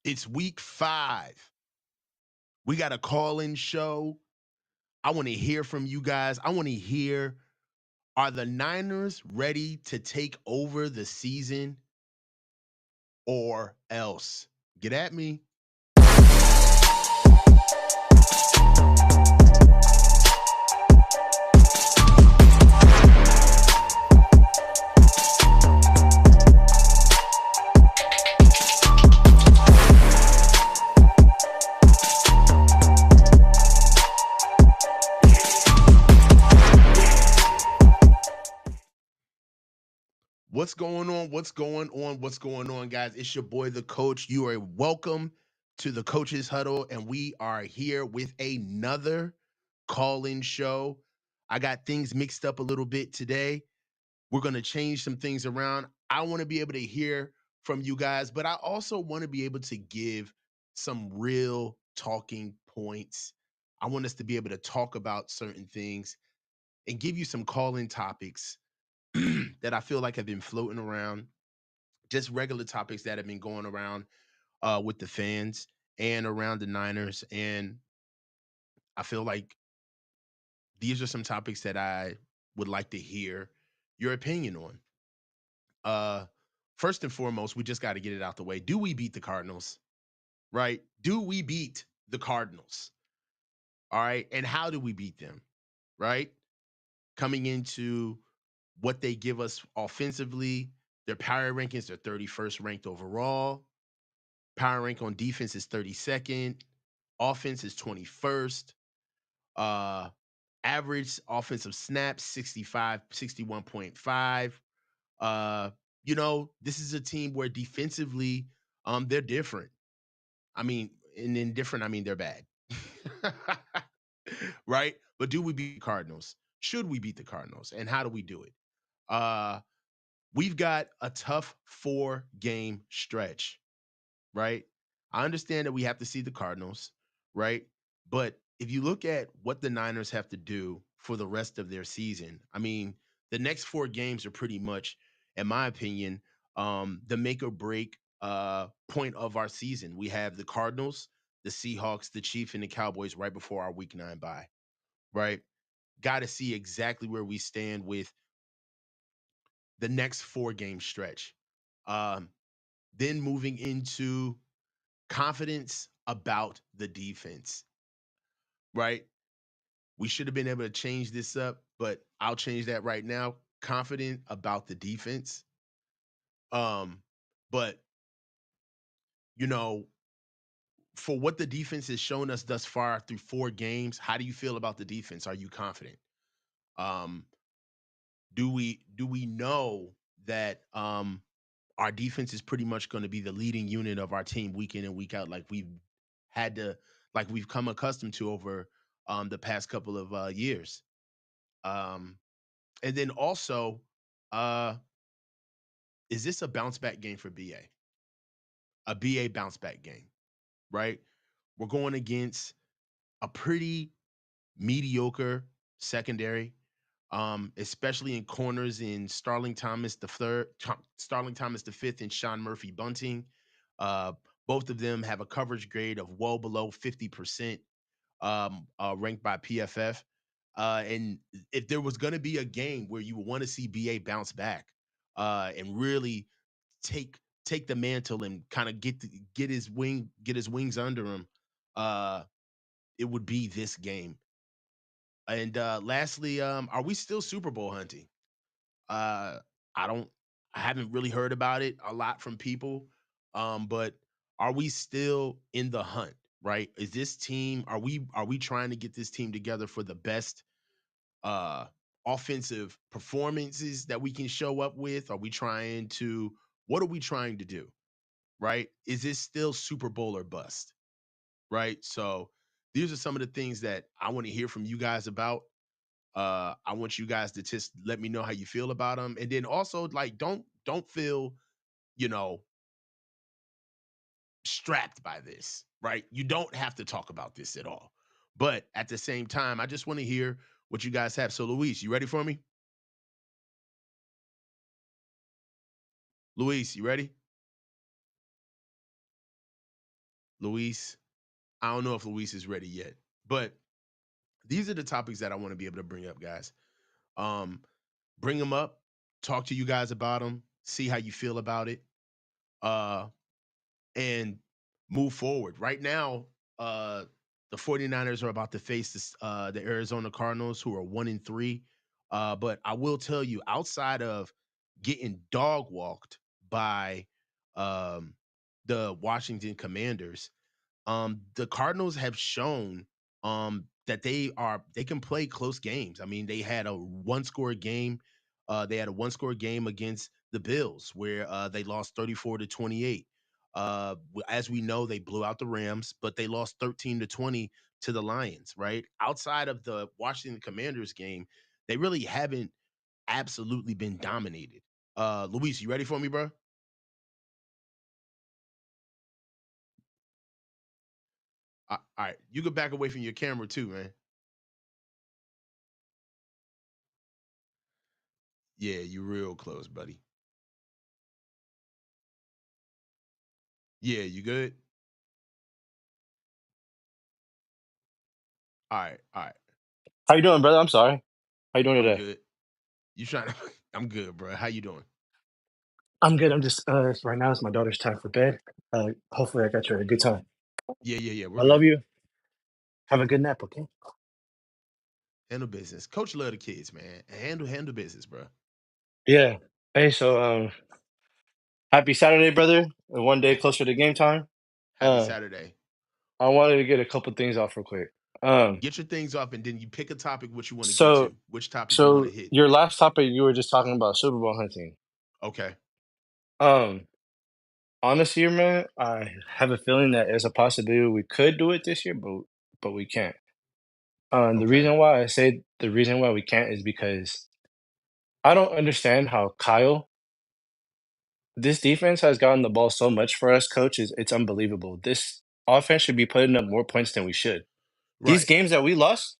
It's week 5. We got a call-in show. I want to hear from you guys. I want to hear, are the Niners ready to take over the season or else? Get at me. What's going on? What's going on? What's going on, guys? It's your boy, the coach. You are welcome to the Coaches Huddle, and we are here with another call-in show. I got things mixed up a little bit today. We're going to change some things around. I want to be able to hear from you guys, but I also want to be able to give some real talking points. I want us to be able to talk about certain things and give you some call-in topics that I feel like have been floating around, just regular topics that have been going around with the fans and around the Niners. And I feel like these are some topics that I would like to hear your opinion on. Uh, First and foremost, we just got to get it out the way. Do we beat the Cardinals? Right? Do we beat the Cardinals? All right. And how do we beat them? Right? Coming into what they give us offensively, their power rankings, they're 31st ranked overall. Power rank on defense is 32nd. Offense is 21st. Uh, Average offensive snaps, 65, 61.5. Uh, this is a team where defensively, they're different. I mean, and in different, I mean they're bad. Right? But do we beat the Cardinals? Should we beat the Cardinals? And how do we do it? Uh, we've got a tough 4-game stretch, right? I understand that we have to see the Cardinals, right? But if you look at what the Niners have to do for the rest of their season, I mean, the next 4 games are pretty much, in my opinion, the make or break point of our season. We have the Cardinals, the Seahawks, the Chiefs, and the Cowboys right before our week 9 bye, right? Got to see exactly where we stand with the next 4-game stretch. Um, then moving into confidence about the defense, right? We should have been able to change this up, but I'll change that right now. Confident about the defense. Um, but you know, for what the defense has shown us thus far through 4 games, how do you feel about the defense? Are you confident? Um, do we know that our defense is pretty much going to be the leading unit of our team week in and week out, like had to, like we've come accustomed to over the past couple of years. Um, and then also, uh, is this a bounce back game for BA? A BA bounce back game, right? We're going against a pretty mediocre secondary, especially in corners in Starling Thomas the fifth, and Sean Murphy Bunting. Uh, Both of them have a coverage grade of well below 50%, ranked by PFF. And if there was going to be a game where you want to see BA bounce back and really take take the mantle and kind of get his wings under him, uh, it would be this game. And lastly, are we still Super Bowl hunting? Uh, I don't, I haven't really heard about it a lot from people. But are we still in the hunt? Right? Is this team? Are we trying to get this team together for the best uh offensive performances that we can show up with? Are we trying to? What are we trying to do? Right? Is this still Super Bowl or bust? Right? So these are some of the things that I want to hear from you guys about. I want you guys to just let me know how you feel about them, and then also like don't feel, you know strapped by this. Right? You don't have to talk about this at all, but at the same time, I just want to hear what you guys have. So, Luis, you ready for me? Luis, you ready? Luis. I don't know if Luis is ready yet, but these are the topics that I want to be able to bring up, guys. Um, bring them up, talk to you guys about them, see how you feel about it, uh, and move forward. Right now, the 49ers are about to face the Arizona Cardinals, who are 1-3. But I will tell you, outside of getting dog walked by um, the Washington Commanders, the Cardinals have shown that they can play close games. I mean, they had a one score game against the Bills where they lost 34-28. As we know, they blew out the Rams, but they lost 13-20 to the Lions, right? Outside of the Washington Commanders game, they really haven't absolutely been dominated. Luis, you ready for me, bro? All right, you can back away from your camera too, man. Yeah, you real close, buddy. Yeah, you good? All right, all right. How you doing, brother? I'm sorry. How you doing I'm today? good. You trying to? I'm good, bro. How you doing? I'm good. I'm just right now it's my daughter's time for bed. Hopefully I got you at a good time. Yeah, yeah, yeah. We're I love good. you. Have a good nap, okay? Handle business. Coach love the kids, man. Handle business, bro. Yeah. Hey, so happy Saturday, brother. One day closer to game time. Happy Uh Saturday. I wanted to get a couple things off real quick. Um Get your things off, and then you pick a topic what you want to get so to. Which topic you want so to hit? your last topic you were just talking about Super Bowl hunting. Okay. Um Honestly, man, I have a feeling that there's a possibility we could do it this year, but we can't. Okay. The reason why we can't is because I don't understand how Kyle this defense has gotten the ball so much for us, coach, it's unbelievable. This offense should be putting up more points than we should. These Right. games that we lost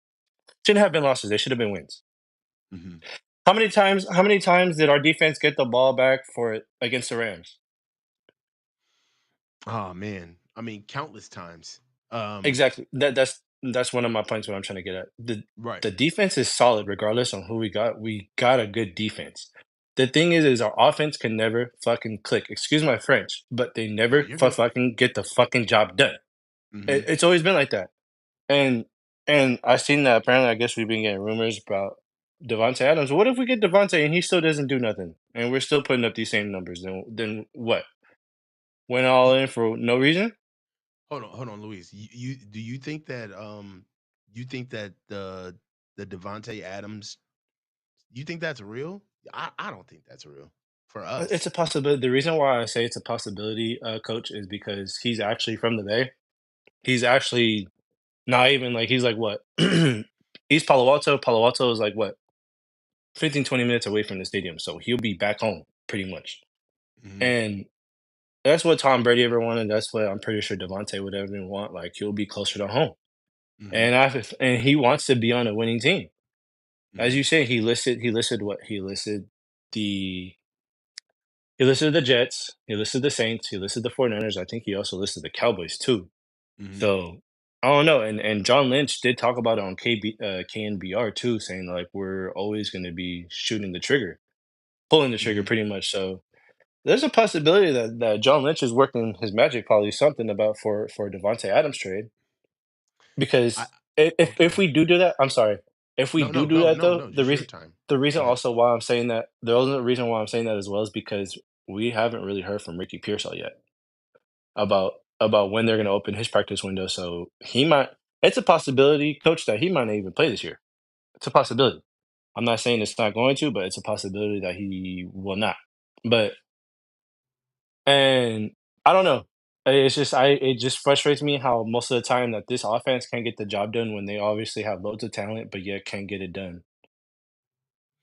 shouldn't have been losses, they should have been wins. Hmm. How many times did our defense get the ball back for against the Rams? Oh man. I mean, countless times. Um. Exactly. That's one of my points what I'm trying to get at. Right. The defense is solid regardless on who we got. We got a good defense. The thing is our offense can never fucking click. Excuse my French, but they No, never you're good. fucking get the fucking job done. Hmm. It's always been like that. And I seen that apparently I guess we've been getting rumors about Devontae Adams. What if we get Devontae and he still doesn't do nothing and we're still putting up these same numbers? Then what? Went all in for no reason? Hold on, Luis. You do you think that the Devonte Adams, you think that's real? I don't think that's real for It's us. a possibility. The reason why I say it's a possibility, coach, is because he's actually from the Bay. He's actually not even like he's like what? East Palo Alto. Palo Alto is like what? 15, 20 minutes away from the stadium. So he'll be back home pretty much. Hmm. And that's what Tom Brady ever wanted. That's what I'm pretty sure Devontae would ever want. Like he'll be closer to home. Hmm. And he wants to be on a winning team. As Hmm. you say, he listed what? The he listed the Jets, he listed the Saints, he listed the 49ers. I think he also listed the Cowboys too. Hmm. So I don't know. And John Lynch did talk about it on KNBR too, saying like we're always gonna be shooting the trigger, pulling the trigger Hmm. pretty much. So there's a possibility that John Lynch is working his magic, probably something about for Devontae Adams trade. I Because if okay. we do that, I'm sorry. If we No, do no, do go. that No, though, no, it's your time. the Go reason ahead. also why I'm saying that the only reason why I'm saying that as well is because we haven't really heard from Ricky Pearsall yet about when they're going to open his practice window. So he might. It's a possibility, coach, that he might not even play this year. It's a possibility. I'm not saying it's not going to, but it's a possibility that he will not. But and I don't know. It's just it just frustrates me how most of the time that this offense can't get the job done when they obviously have loads of talent, but yet can't get it done.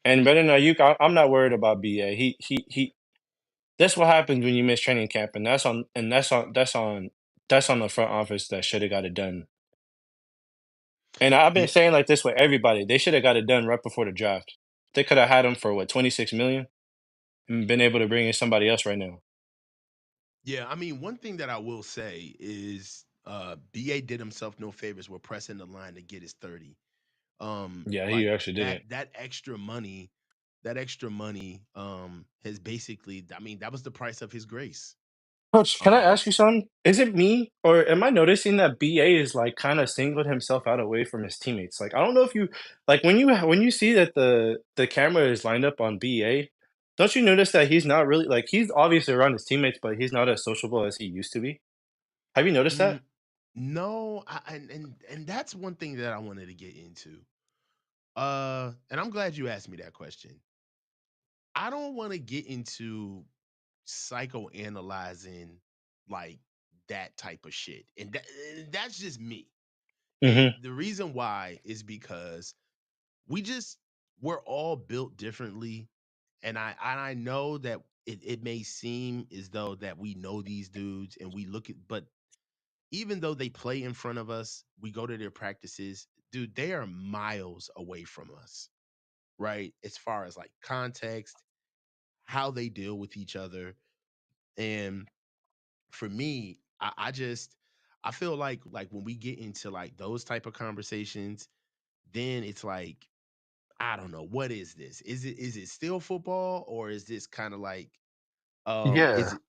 And Brandon Ayuk, I'm not worried about BA. He. That's what happens when you miss training camp, and that's on the front office that should have got it done. And I've been Yeah, saying like this with everybody. They should have got it done right before the draft. They could have had him for what 26 million and been able to bring in somebody else right now. yeah. I mean, one thing that I will say is BA did himself no favors with pressing the line to get his 30. Yeah, he Like actually didn't. that extra money, has basically, I mean, that was the price of his grace. Coach, can I ask Um, you something? Is it me, or am I noticing that BA is like kind of singled himself out away from his teammates? Like, I don't know if you like when you see that the camera is lined up on BA, don't you notice that he's not really like he's obviously around his teammates, but he's not as sociable as he used to be? Have you noticed mm, that? no, and that's one thing that I wanted to get into. And I'm glad you asked me that question. I don't want to get into psychoanalyzing like that type of shit. And that's just me. And Hmm. the reason why is because we just we're all built differently. And I know that it may seem as though that we know these dudes and we look at, but even though they play in front of us, we go to their practices, dude, they are miles away from us, right? As far as like context, how they deal with each other. And for me, I just I feel like when we get into like those type of conversations, then it's like, I don't know, what is this? Is it still football, or is this kind of like is Yeah. it,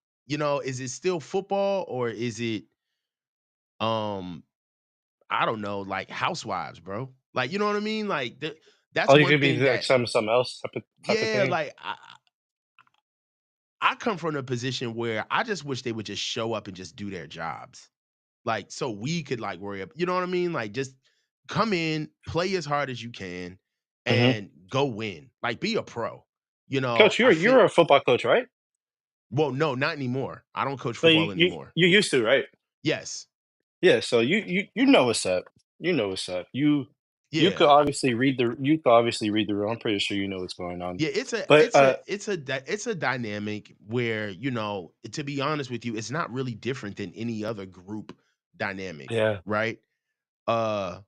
is it still football, or is it um I don't know, like housewives, bro? Like, you know what I mean? Like that's Oh, you one could be thing like that, something else type of yeah, thing. like I come from a position where I just wish they would just show up and just do their jobs. Like, so we could like you know what I mean? Like, just come in, play as hard as you can, Hmm. and go win. Like, be a pro. Coach, I you're think, a football coach, right? well, no, not anymore. I don't coach But football anymore. you used to, right? Yes. Yeah, so you know what's up. You know what's up. Yeah. You could obviously read the room. I'm pretty sure you know what's going on. Yeah, it's a But it's a it's a it's a dynamic where, to be honest with you, it's not really different than any other group dynamic, yeah. right? Uh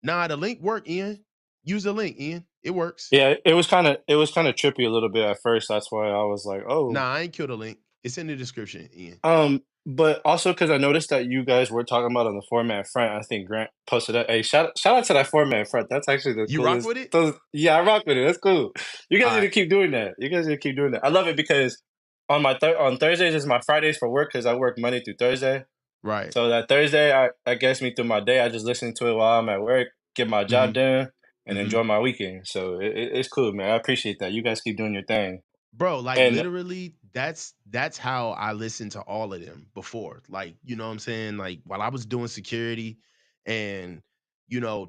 nah, the link work, Ian. Use the link, Ian. It works. Yeah, it was kinda trippy a little bit at first. That's why I was like, "Oh." Nah, I ain't kill the link. It's in the description, Ian. But also because I noticed that you guys were talking about on the format front, I think Grant posted that. Hey, shout out to that format front. That's actually the You rock coolest. with it? Those, yeah, I rock with it. That's cool. You guys All need to right. keep doing that. You guys need to keep doing that. I love it because on Thursdays is my Fridays for work because I work Monday through Thursday. Right. So that Thursday, that gets me through my day. I just listen to it while I'm at work, get my job Mhm. done, and Mhm. enjoy my weekend. So it's cool, man. I appreciate that. You guys keep doing your thing. Bro, like And literally, that's how I listened to all of them before. Like, you know what I'm saying? Like while I was doing security and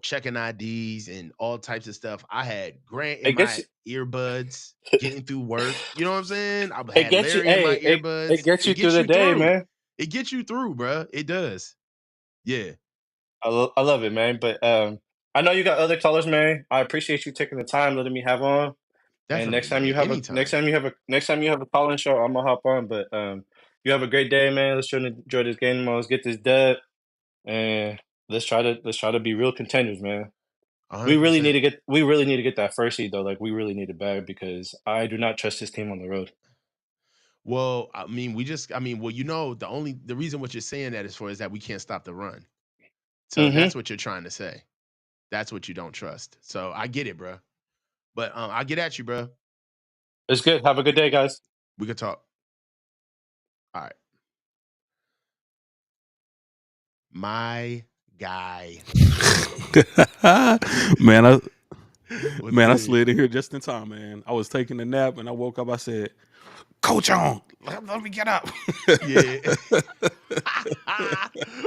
checking IDs and all types of stuff, I had Grant in it gets my earbuds getting through work. You know what I'm saying? I it had gets you. Larry in my Hey, it earbuds. gets It you through gets the you day, through. man. It gets you through, bro. It does. Yeah, I love it, man. But I know you got other colors, man. I appreciate you taking the time, letting me have on. And definitely, man. Anytime. next time you have a calling show, I'm gonna hop on. But you have a great day, man. Let's try to enjoy this game. Let's get this dub, and let's try to be real contenders, man. 100%. We really need to get that first seed though. Like we really need it back because I do not trust this team on the road. Well, well, the reason what you're saying that is for is that we can't stop the run. So Hmm. that's what you're trying to say. That's what you don't trust. So I get it, bro. But I'll get at you, bro. It's good. Have a good day, guys. We could talk. All right. My guy. man, I What's man, I good? slid in here just in time, man. I was taking a nap and I woke up. I said, "Coach on, let me get up." Yeah.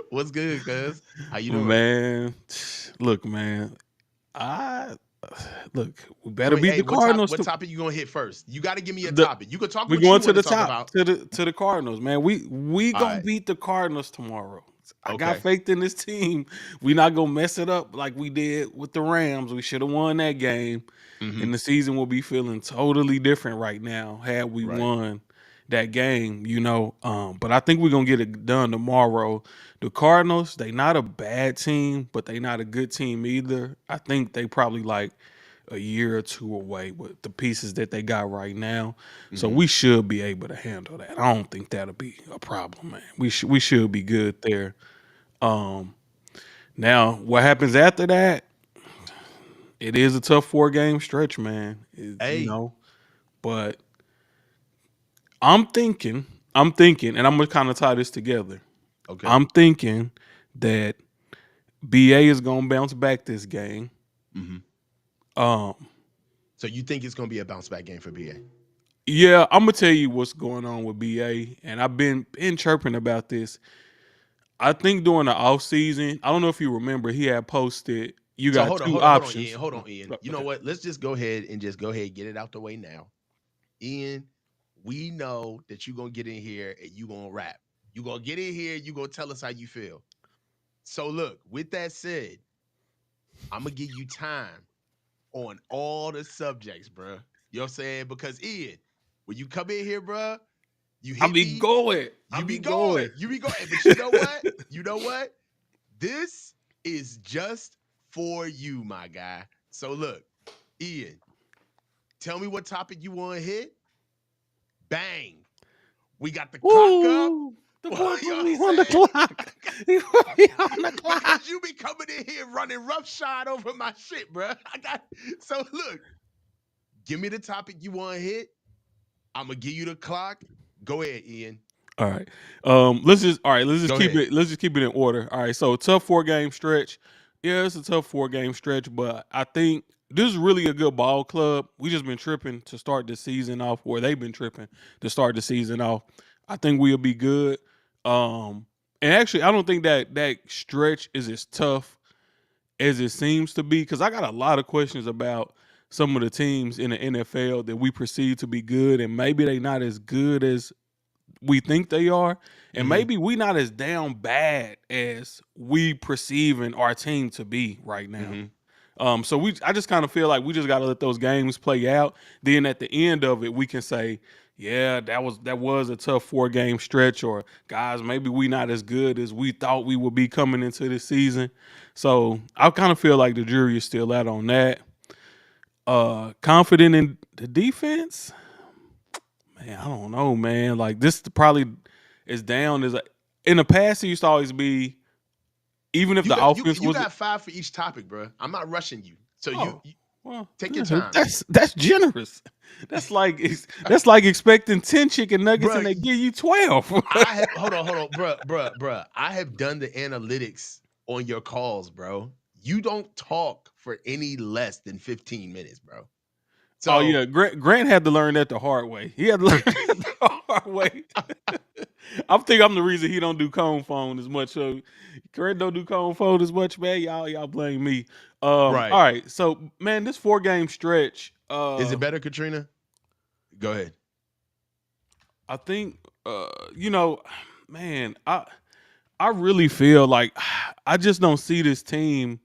What's good, cuz? How you doing? man, look, man, I look. We better Wait, beat hey, the what top Cardinals. what topic you gonna hit first? You gotta give me a The topic. You could talk we what you going to want to the talk top about. to the Cardinals, man. We All gonna right. beat the Cardinals tomorrow. I got Okay. faith in this team. We not gonna mess it up like we did with the Rams. We should have won that game, Mm-hmm. and the season will be feeling totally different right now had we Right. won that game. But I think we're gonna get it done tomorrow. The Cardinals, they not a bad team, but they not a good team either. I think they probably like a year or two away with the pieces that they got right now. So Mm-hmm. we should be able to handle that. I don't think that'll be a problem, man. We should be good there. Um, Now what happens after that? It is a tough 4 game stretch, man. Hey, But I'm thinking, I'm thinking, and I'm gonna kind of tie this together. okay. I'm thinking that BA is gonna bounce back this game. Hmm. Um, So you think it's gonna be a bounce back game for BA? yeah, I'm gonna tell you what's going on with BA, and I've been chirping about this. I think during the off season, I don't know if you remember, he had posted you So got hold on, two hold on, hold on, options. Ian. Hold on, Ian. You know Okay. what? Let's just go ahead and get it out the way now. Ian, we know that you're gonna get in here and you gonna rap. You gonna get in here, you gonna tell us how you feel. So look, with that said, I'm gonna give you time on all the subjects, bruh. You know what I'm saying? Because Ian, when you come in here, bruh, you I hit be me, going. I you be be going, going. you be going. But you know what? You know what? This is just for you, my guy. So look, Ian, tell me what topic you want to hit. Bang. We got the clock up. Ooh, the You know boy what put I'm me on the saying? clock. He put me on the clock. Because you be coming in here running roughshod over my shit, bro. I got so look, give me the topic you want to hit. I'm gonna give you the clock. Go ahead, Ian. All right. Let's just all right. Let's just Go keep ahead. it. Let's just keep it in order. All right. So tough 4 game stretch. Yeah, it's a tough 4 game stretch, but I think this is really a good ball club. We just been tripping to start the season off, or they've been tripping to start the season off. I think we'll be good. And actually, I don't think that stretch is as tough as it seems to be because I got a lot of questions about some of the teams in the NFL that we perceive to be good, and maybe they not as good as we think they are, and Mm-hmm. maybe we not as down bad as we perceiving our team to be right now. Mm-hmm. So I just kind of feel like we just got to let those games play out. Then at the end of it, we can say, yeah, that was a tough 4 game stretch, or guys, maybe we not as good as we thought we would be coming into this season. So I kind of feel like the jury is still out on that. Confident in the defense. Man, I don't know, man. Like this probably is down as in the past. It used to always be even if You the got you offense you was got five for each topic, bro. I'm not rushing you. So oh well take your time, that's generous. That's like expecting 10 chicken nuggets bro. and they give you 12. I have hold on, bro. I have done the analytics on your calls, bro. You don't talk for any less than 15 minutes, bro. Oh So yeah, Grant had to learn that the hard way. He had to learn that the hard way. I think I'm the reason he don't do cone phone as much. So Grant don't do cone phone as much, man. Y'all blame me. All right. right. So man, this 4 game stretch, Is it better, Katrina? Go ahead. I think you know, man, I really feel like I just don't see this team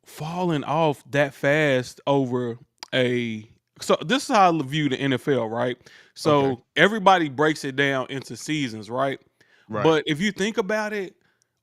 falling off that fast over a so this is how I view the NFL, right? Okay. So everybody breaks it down into seasons, right? Right. But if you think about it,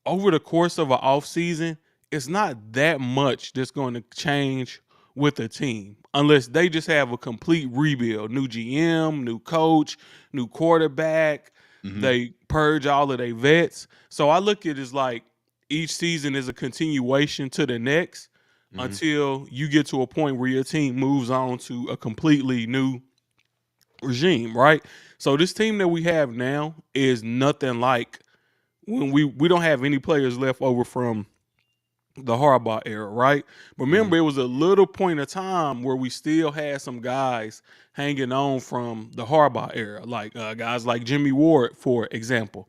over the course of an off season, it's not that much that's going to change with a team unless they just have a complete rebuild, new GM, new coach, new quarterback. Mm-hmm. They purge all of their vets. So I look at it as like each season is a continuation to the next Mm-hmm. until you get to a point where your team moves on to a completely new regime, right? So this team that we have now is nothing like when we don't have any players left over from the Harbaugh era, right? But Mm-hmm. remember, it was a little point of time where we still had some guys hanging on from the Harbaugh era, like guys like Jimmy Ward, for example.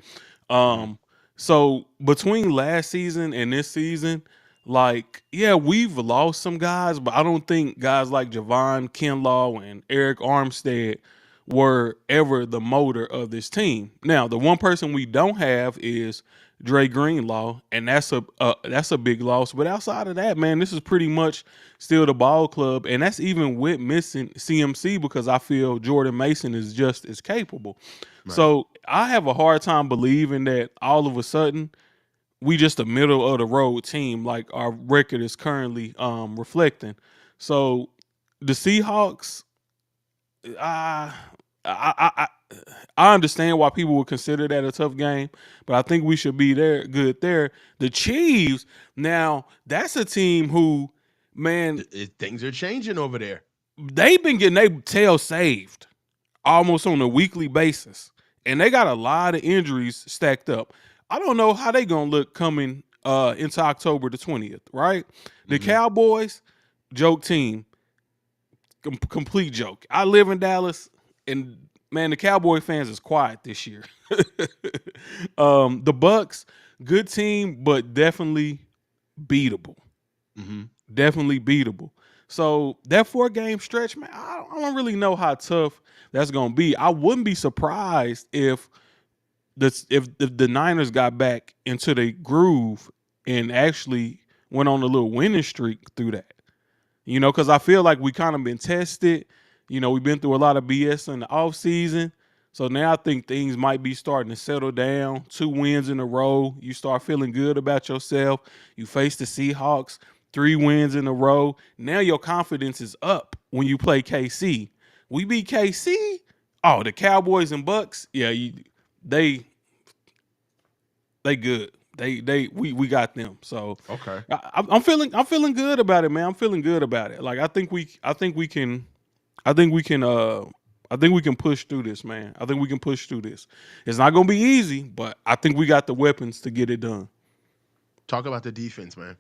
Mm-hmm. So between last season and this season, like, yeah, we've lost some guys, but I don't think guys like Javon Kinlaw and Eric Armstead were ever the motor of this team. Now, the one person we don't have is Dre Greenlaw, and that's a big loss. But outside of that, man, this is pretty much still the ball club, and that's even with missing CMC because I feel Jordan Mason is just as capable. Right. So I have a hard time believing that all of a sudden we just a middle of the road team like our record is currently reflecting. So the Seahawks, I, I I understand why people would consider that a tough game, but I think we should be there good there. The Chiefs, now that's a team who, man, Things are changing over there. they've been getting their tail saved almost on a weekly basis, and they got a lot of injuries stacked up. I don't know how they gonna look coming into October the 20th, right? The Hmm. Cowboys, joke team, complete joke. I live in Dallas, and man, the Cowboy fans is quiet this year. The Bucks, good team, but definitely beatable. Hmm. Definitely beatable. So that 4 game stretch, man, I don't really know how tough that's gonna be. I wouldn't be surprised if the Niners got back into the groove and actually went on a little winning streak through that. Because I feel like we kind of been tested. We've been through a lot of BS in the offseason. So now I think things might be starting to settle down. 2 wins in a row. You start feeling good about yourself. You face the Seahawks, 3 wins in a row. Now your confidence is up when you play KC. We beat KC. Oh, the Cowboys and Bucks. Yeah, they they good. We got them. So Okay. I'm feeling good about it, man. I'm feeling good about it. Like I think we can push through this, man. I think we can push through this. It's not gonna be easy, but I think we got the weapons to get it done. Talk about the defense, man.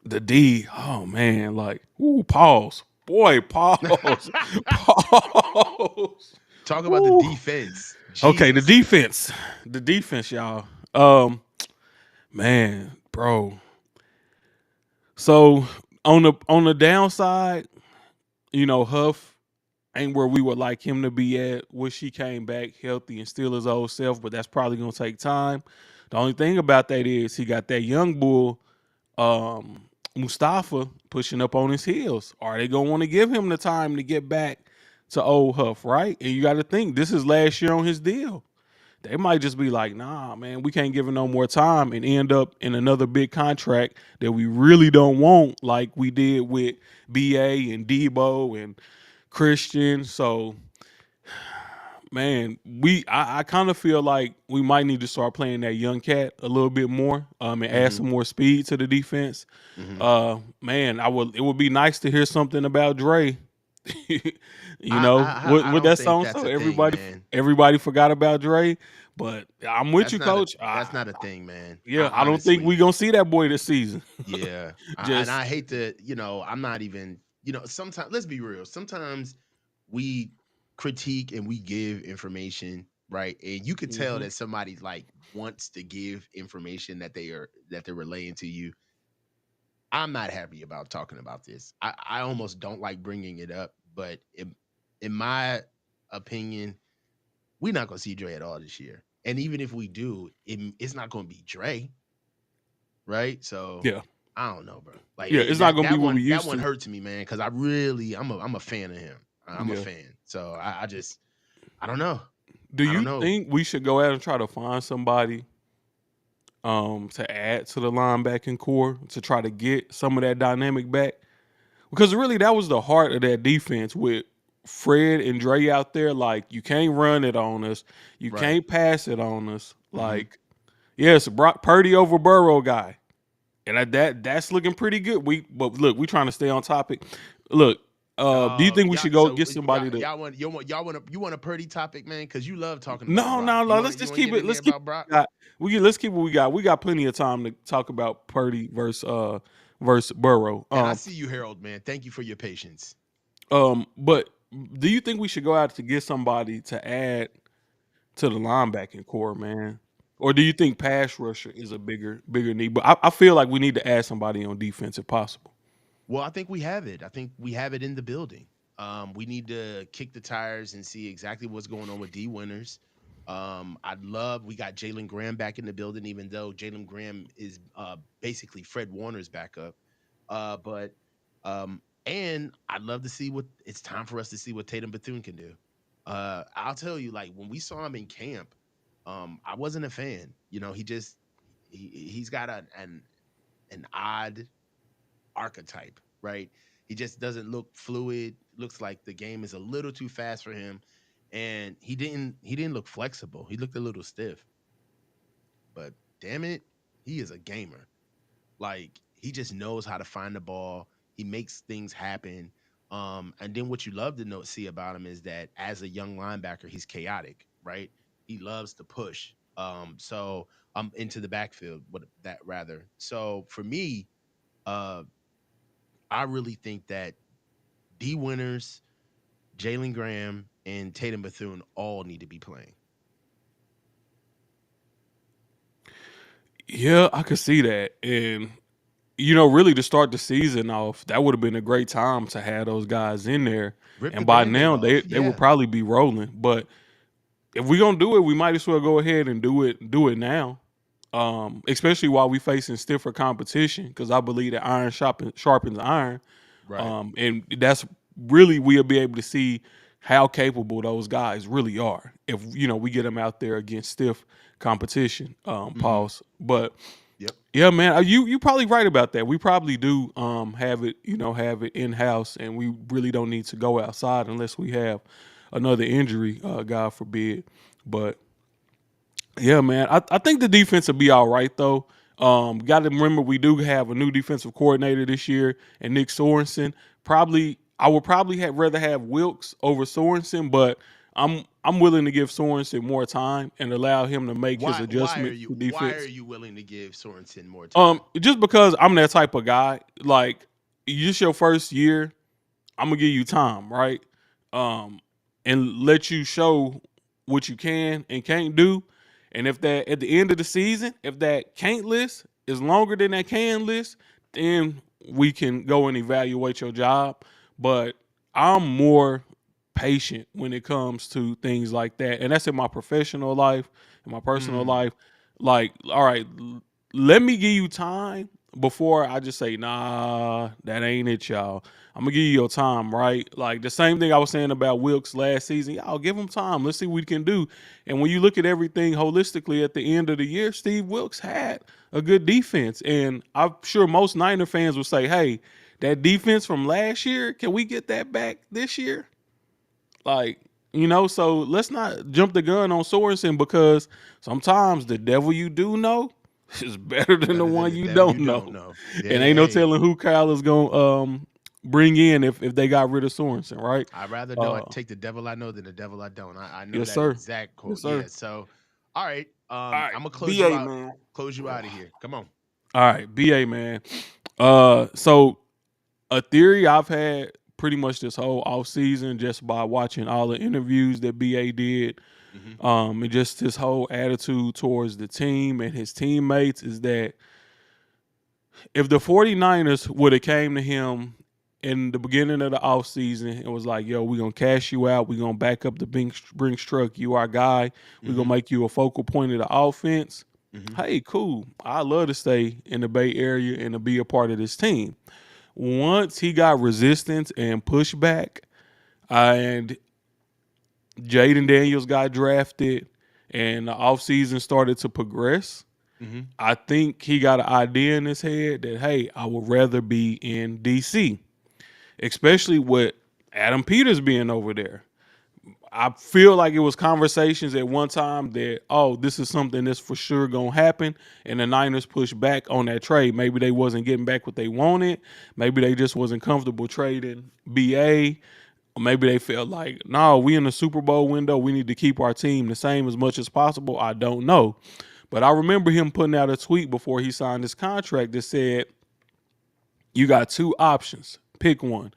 The D, oh man, like pause. Boy, pause. Pause. Talk about the Ooh. defense. Okay, the Jesus. defense. The defense, y'all. Man, bro. So on the downside, Huff ain't where we would like him to be at. Wish he came back healthy and still his old self, but that's probably gonna take time. The only thing about that is he got that young bull, um, Mustafa, pushing up on his heels. Are they gonna want to give him the time to get back to old Huff, right? And you got to think this is last year on his deal. They might just be like, nah, man, we can't give him no more time and end up in another big contract that we really don't want, like we did with BA and Debo and Christian. So, man, I kind of feel like we might need to start playing that young cat a little bit more, and add Hmm. some more speed to the defense. Hmm. Man, it would be nice to hear something about Dre. I With don't that think song, that's so a thing, everybody man. everybody forgot about Dre. But I'm with you, coach. That's not a thing, man. Yeah, I I don't think we honestly, gonna see that boy this season. yeah. And Just I hate to, I'm not even, sometimes let's be real. Sometimes we critique and we give information, right? And you could tell mhm. that somebody like wants to give information that they're relaying to you. I'm not happy about talking about this. I almost don't like bringing it up, but in my opinion, we're not gonna see Dre at all this year. And even if we do, it's not gonna be Dre, right? So Yeah, I don't know, bro. Like yeah. It's not gonna be that what we that used one to. hurts me, man, because I'm a fan of him. I'm a Yeah. fan. So I just I don't know. Do I don't you know. think we should go out and try to find somebody to add to the linebacking core to try to get some of that dynamic back? Because really that was the heart of that defense with Fred and Dre out there. Like, you can't run it on us. You Right. can't pass it on us. Hmm. Like, yes, Brock Purdy over Burrow guy. And that's looking pretty good. But look, we trying to stay on topic. Look, do you think we Yeah. should go So get somebody to? y'all want a Purdy topic, man? Because you love talking about No, Brock. no, no. Let's You just want to keep get it. in there Let's keep about what Brock? we got. Let's keep what we got. We got plenty of time to talk about Purdy versus Burrow. And I see you, Harold, man. Thank you for your patience. But do you think we should go out to get somebody to add to the linebacking core, man? Or do you think pass rusher is a bigger need? But I feel like we need to add somebody on defense if possible. Well, I think we have it. I think we have it in the building. We need to kick the tires and see exactly what's going on with D Winners. We got Jalen Graham back in the building, even though Jalen Graham is basically Fred Warner's backup. But and I'd love to see what it's time for us to see what Tatum Bethune can do. I'll tell you, like when we saw him in camp, I wasn't a fan. He's got an odd archetype, right? He just doesn't look fluid. Looks like the game is a little too fast for him. and he didn't look flexible. He looked a little stiff, but damn it, he is a gamer. Like he just knows how to find the ball. He makes things happen. And then what you love to know see about him is that as a young linebacker, he's chaotic, right? He loves to push. So into the backfield, what that rather. So for me, uh, I really think that D Winners, Jalen Graham, and Tatum Bethune all need to be playing. Yeah, I could see that. And really to start the season off, that would have been a great time to have those guys in there. Rip the And by band-aid now off. they would Yeah. probably be rolling. But if we're gonna do it, we might as well go ahead and do it now. Especially while we facing stiffer competition, because I believe that iron sharpens iron. Right. And that's really we'll be able to see how capable those guys really are if we get them out there against stiff competition. Mm-hmm. Pause. But Yep. yeah, man, you probably right about that. We probably do have it in house, and we really don't need to go outside unless we have another injury, God forbid. But yeah, man. I think the defense will be all right though. Got to remember we do have a new defensive coordinator this year, and Nick Sorensen. Probably, I would probably have rather have Wilkes over Sorensen, but I'm willing to give Sorensen more time and allow him to make his Why are adjustments you to why are defense. you willing to give Sorensen more time? Just because I'm that type of guy. Like, just your first year, I'm gonna give you time, right? Um, and let you show what you can and can't do. And if that at the end of the season, if that can't list is longer than that can list, then we can go and evaluate your job. But I'm more patient when it comes to things like that. And that's in my professional life, in my personal Mm, life. Like, all right, let me give you time before I just say, nah, that ain't it, y'all. I'm gonna give you your time, right? Like the same thing I was saying about Wilkes last season. Y'all give him time. Let's see what he can do. And when you look at everything holistically at the end of the year, Steve Wilkes had a good defense. And I'm sure most Niner fans will say, hey, that defense from last year, can we get that back this year? Like, so let's not jump the gun on Sorensen because sometimes the devil you do know is better than the better than one the you devil you don't don't know. know. And Yeah, ain't no hey, telling who Kyle is gonna bring in if they got rid of Sorensen, right? I'd rather know I Uh take the devil I know than the devil I don't. I know yes, that sir. exact Yes, quote. sir. Yeah. So, all right. All right, I'm gonna BA man. close you out of here. Come on. All right, BA man. So a theory I've had pretty much this whole off season just by watching all the interviews that BA did, Hmm. and just his whole attitude towards the team and his teammates is that if the 49ers would have came to him in the beginning of the offseason and was like, yo, we're going to cash you out. We're going to back up the Brinks truck. You our guy. We're going Hmm. to make you a focal point of the offense. Hmm. Hey, cool. I love to stay in the Bay Area and to be a part of this team. Once he got resistance and pushback, and Jaden Daniels got drafted and the offseason started to progress, Hmm. I think he got an idea in his head that, hey, I would rather be in DC, especially with Adam Peters being over there. I feel like it was conversations at one time that, oh, this is something that's for sure gonna happen, and the Niners pushed back on that trade. Maybe they wasn't getting back what they wanted. Maybe they just wasn't comfortable trading BA. Or maybe they felt like, no, we in the Super Bowl window. We need to keep our team the same as much as possible. I don't know. But I remember him putting out a tweet before he signed his contract that said, you got two options. Pick one.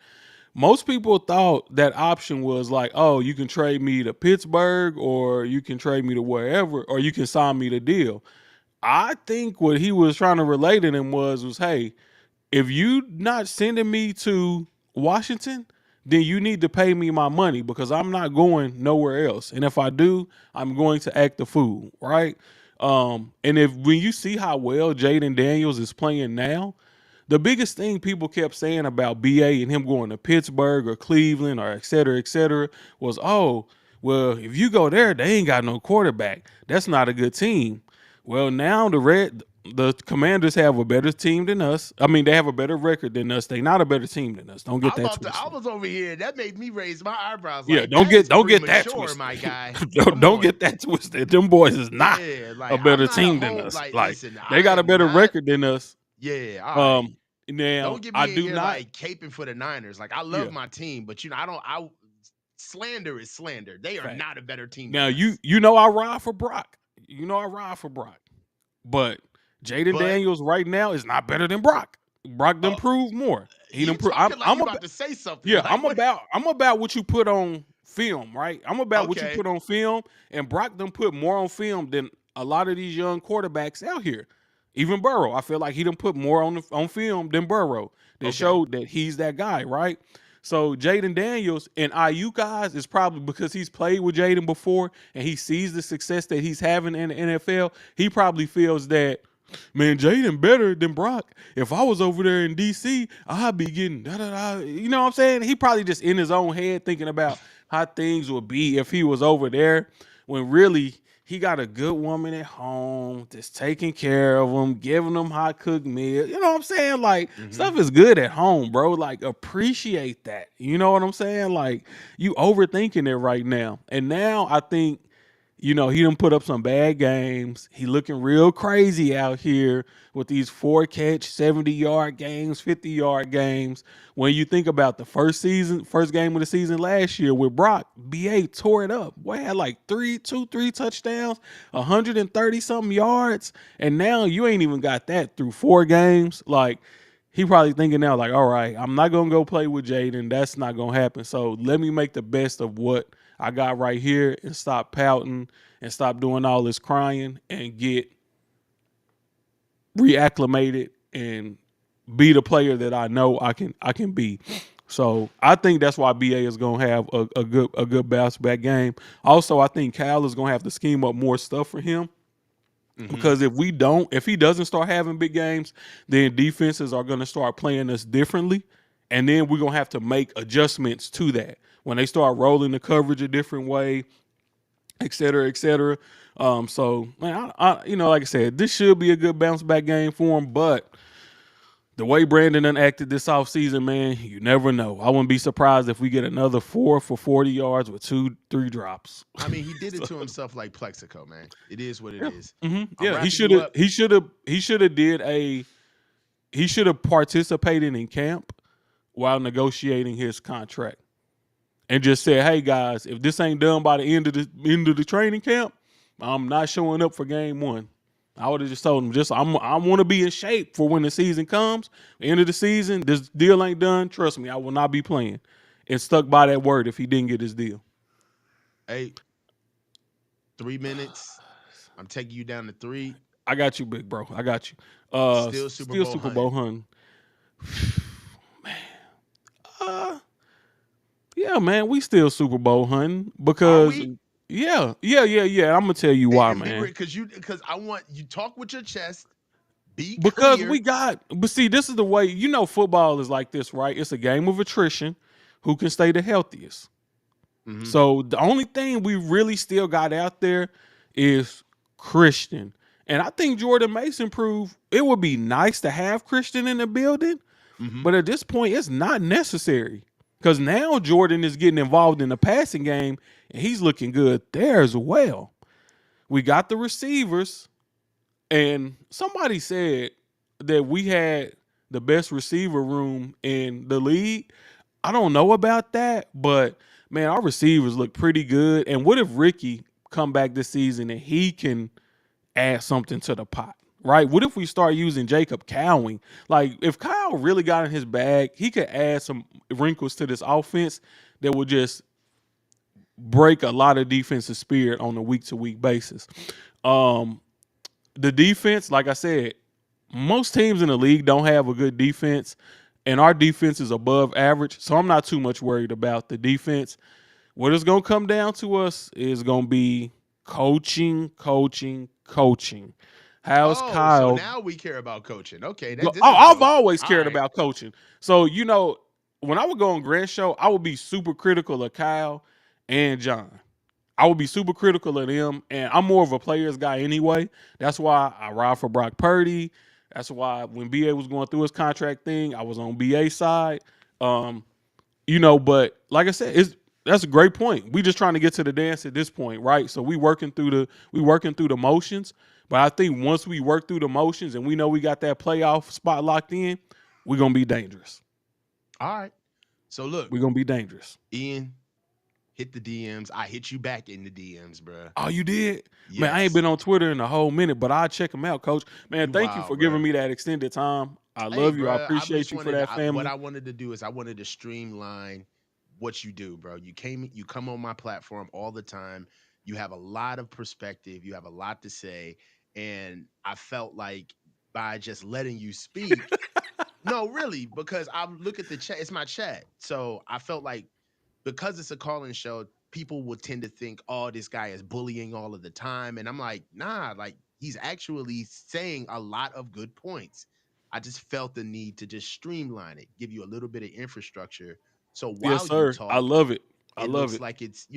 Most people thought that option was like, oh, you can trade me to Pittsburgh or you can trade me to wherever or you can sign me the deal. I think what he was trying to relate to them was hey, if you not sending me to Washington, then you need to pay me my money because I'm not going nowhere else. And if I do, I'm going to act the fool, right? And if when you see how well Jaden Daniels is playing now, the biggest thing people kept saying about BA and him going to Pittsburgh or Cleveland or et cetera, was, oh, well, if you go there, they ain't got no quarterback. That's not a good team. Well, now The Commanders have a better team than us. I mean, they have a better record than us. They're not a better team than us. Don't get I'm that about to. I twisted. was over here. That made me raise my eyebrows. Yeah, Like that is don't get that premature, my twisted. guy. don't, Come don't on. get that twisted. Them boys is not Yeah, a like I'm better not a team than whole. us. Like, Like listen, they I got a am better not. record than us. Yeah, all right. Now Don't get I me in do here not. like caping for the Niners. Like I Yeah, love my team, but I don't. I slander is slander. They are fact. not a better team Now than us. you know I ride for Brock. You know I ride for Brock. But Jaden But Daniels right now is not better than Brock. Brock done oh, proved more. He done you prove. talking like I'm you a about to say something? Yeah, Like what? I'm about what you put on film, right? I'm about what you Okay, put on film, and Brock done put more on film than a lot of these young quarterbacks out here. Even Burrow, I feel like he done put more on film than Burrow that okay. showed that he's that guy, right? So Jaden Daniels and IU guys is probably because he's played with Jaden before and he sees the success that he's having in the NFL. He probably feels that, man, Jaden better than Brock. If I was over there in DC, I'd be getting da da da. You know what I'm saying? He probably just in his own head thinking about how things would be if he was over there. When really he got a good woman at home that's taking care of him, giving him hot cooked meals. You know what I'm saying? Like Mm-hmm. stuff is good at home, bro. Like appreciate that. You know what I'm saying? Like you overthinking it right now. And now I think he done put up some bad games. He looking real crazy out here with these 4-catch, 70-yard games, 50-yard games. When you think about the first game of the season last year with Brock, BA tore it up. Boy had like three touchdowns, 130 something yards, and now you ain't even got that through 4 games. Like he probably thinking now, like, all right, I'm not gonna go play with Jaden. That's not gonna happen. So let me make the best of what I got right here and stop pouting and stop doing all this crying and get reacclimated and be the player that I know I can be. So I think that's why BA is gonna have a good bounce back game. Also, I think Cal is gonna have to scheme up more stuff for him Mm-hmm. because if he doesn't start having big games, then defenses are gonna start playing us differently, and then we're gonna have to make adjustments to that when they start rolling the coverage a different way, et cetera, et cetera. So man, like I said, this should be a good bounce back game for him. But the way Brandon done acted this offseason, man, you never know. I wouldn't be surprised if we get another 4 for 40 yards with 2-3 drops. I mean, he did it So, to himself like Plexico, man. It is what it is. I'm yeah, he wrapping should you have. up. He should have participated in camp while negotiating his contract and just said, "Hey guys, if this ain't done by the end of the training camp, I'm not showing up for game 1." I would have just told him, I want to be in shape for when the season comes. End of the season, this deal ain't done. Trust me, I will not be playing. And stuck by that word if he didn't get his deal. Hey, 3 minutes. I'm taking you down to 3. I got you, big bro. I got you. Still Super Still Bowl Super Bowl hunting. hunting. Uh, yeah, man, we still Super Bowl hunting Are because we? I'm gonna tell you why, And be man. because I want you talk with your chest. Be Because clear. but see, this is the way, football is like this, right? It's a game of attrition. Who can stay the healthiest? Mm-hmm. So the only thing we really still got out there is Christian. And I think Jordan Mason proved it would be nice to have Christian in the building, Mm-hmm. but at this point, it's not necessary. Because now Jordan is getting involved in the passing game and he's looking good there as well. We got the receivers. And somebody said that we had the best receiver room in the league. I don't know about that, but man, our receivers look pretty good. And what if Ricky come back this season and he can add something to the pot? Right? What if we start using Jacob Cowing? Like if Kyle really got in his bag, he could add some wrinkles to this offense that would just break a lot of defensive spirit on a week-to-week basis. Um, the defense, like I said, most teams in the league don't have a good defense, and our defense is above average. So I'm not too much worried about the defense. What it's going to come down to us is going to be coaching, coaching, coaching. How's Oh, so Kyle? now we care about coaching. Okay, Oh, this is I've dope. always All cared right. about coaching. So, when I would go on Grant's show, I would be super critical of Kyle and John. I would be super critical of them, and I'm more of a players guy anyway. That's why I ride for Brock Purdy. That's why when BA was going through his contract thing, I was on BA side. Um, but like I said, that's a great point. We just trying to get to the dance at this point, right? So we working through the motions. But I think once we work through the motions and we know we got that playoff spot locked in, we're gonna be dangerous. All right. So look, We're gonna be dangerous. Ian, hit the DMs. I hit you back in the DMs, bruh. Oh, you did? Man, I ain't Yes. been on Twitter in a whole minute, but I'll check them out, coach. Man, You thank you wild, for giving bruh. me that extended time. I Hey, love you. I bruh. I just appreciate you for wanted that what family. I wanted to do is I wanted to streamline what you do, bro. You come on my platform all the time. You have a lot of perspective. You have a lot to say, and I felt like by just letting you speak. No, really, because I look at the chat. It's my chat, so I felt like because it's a call-in show, people would tend to think, "Oh, this guy is bullying all of the time," and I'm like, "Nah, like he's actually saying a lot of good points." I just felt the need to just streamline it, give you a little bit of infrastructure, so Yes, while you sir. I talk, love it. I it love looks it. like it's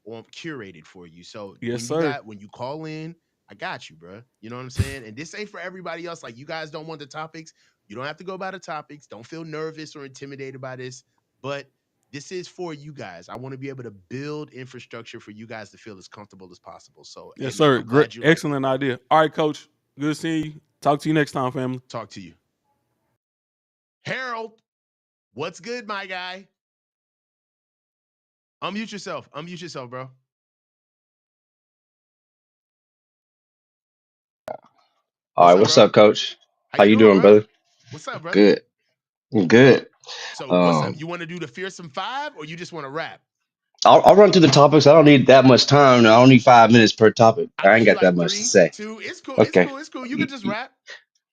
on curated for you. So Yes, sir. when you call in, I got you, bro. You know what I'm saying? And this ain't for everybody else. Like you guys don't want the topics. You don't have to go by the topics. Don't feel nervous or intimidated by this. But this is for you guys. I want to be able to build infrastructure for you guys to fll as comfortable as possible. So, hey Yes, man, sir. I'm Great, glad you like it, excellent bro. idea. All right, coach. Good seeing you. Talk to you next time, family. Talk to you. Harold, what's good, my guy? Unmute yourself. Unmute yourself, bro. All What's right, up, what's bro? up, Coach? How How you you doing, doing, bro? brother? What's up, brother? Good, good. So what's up? Um, You want to do the fearsome five, or you just want to rap? I'll run through the topics. I don't need that much time. I don't need 5 minutes per topic. I'll I give ain't you got that like much to three, say. two. It's cool. It's Okay. cool. It's cool. You Y- could just y- rap.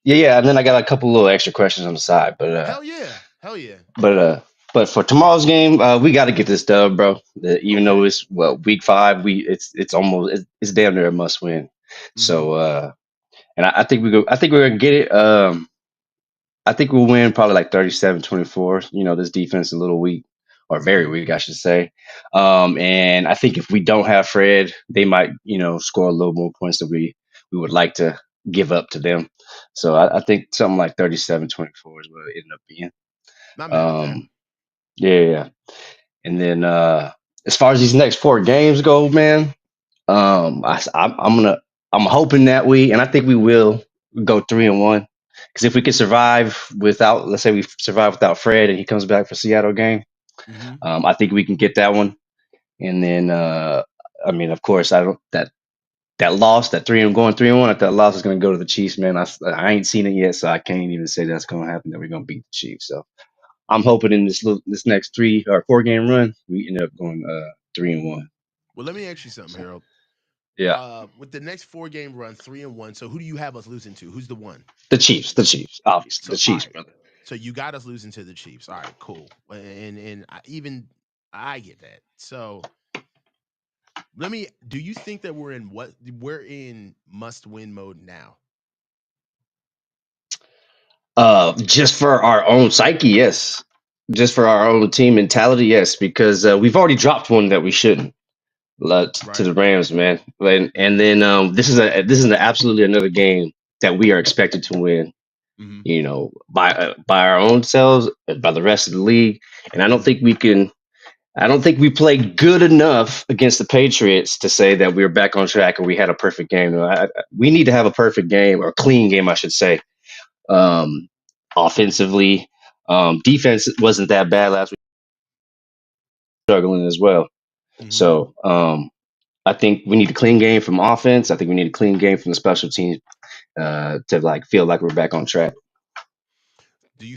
Yeah, yeah. And then I got a couple little extra questions on the side, Hell yeah. Hell yeah. but but for tomorrow's game, we got to get this dub, bro. Even though Okay. it's week 5, it's almost it's damn near a must win. Mm-hmm. So and I think I think we're gonna get it. I think we'll win probably like 37-24. This defense is a little weak, or very Mm-hmm. weak, I should say. And I think if we don't have Fred, they might, score a little more points than we would like to give up to them. So I think something like 37-24 is what it ended up being. Not mad at that. Um, yeah, yeah. Yeah. And then as far as these next 4 games go, man, I'm hoping that and I think we will go 3-1. Because if we can survive without, let's say we survive without Fred and he comes back for Seattle game, Mm-hmm. I think we can get that one. And then, I mean, of course, I don't that loss, that going 3-1, that loss is going to go to the Chiefs, man. I ain't seen it yet, so I can't even say that's going to happen. That we're going to beat the Chiefs. So I'm hoping in this next 3 or 4 game run, we end up going 3-1. Well, let me ask you something, Harold. Yeah, With the next 4 game run, 3-1. So who do you have us losing to? Who's the one? the Chiefs, obviously the So all Chiefs, right. brother. So you got us losing to the Chiefs. All right, cool. And I get that. So let me. Do you think that we're in must win mode now? Just for our own psyche, yes. Just for our own team mentality, yes. Because we've already dropped one that we shouldn't to Right. the Rams, man. And Mm-hmm. then this is absolutely another game that we are expected to win. Mm-hmm. By our own selves, by the rest of the league. And I don't Mm-hmm. think we can. I don't think we played good enough against the Patriots to say that we were back on track and we had a perfect game. We need to have a perfect game, or a clean game, I should say, um, offensively. Defense wasn't that bad last week, struggling as well. Mm-hmm. So I think we need a clean game from offense. I think we need a clean game from the special teams to like feel like we're back on track. Do you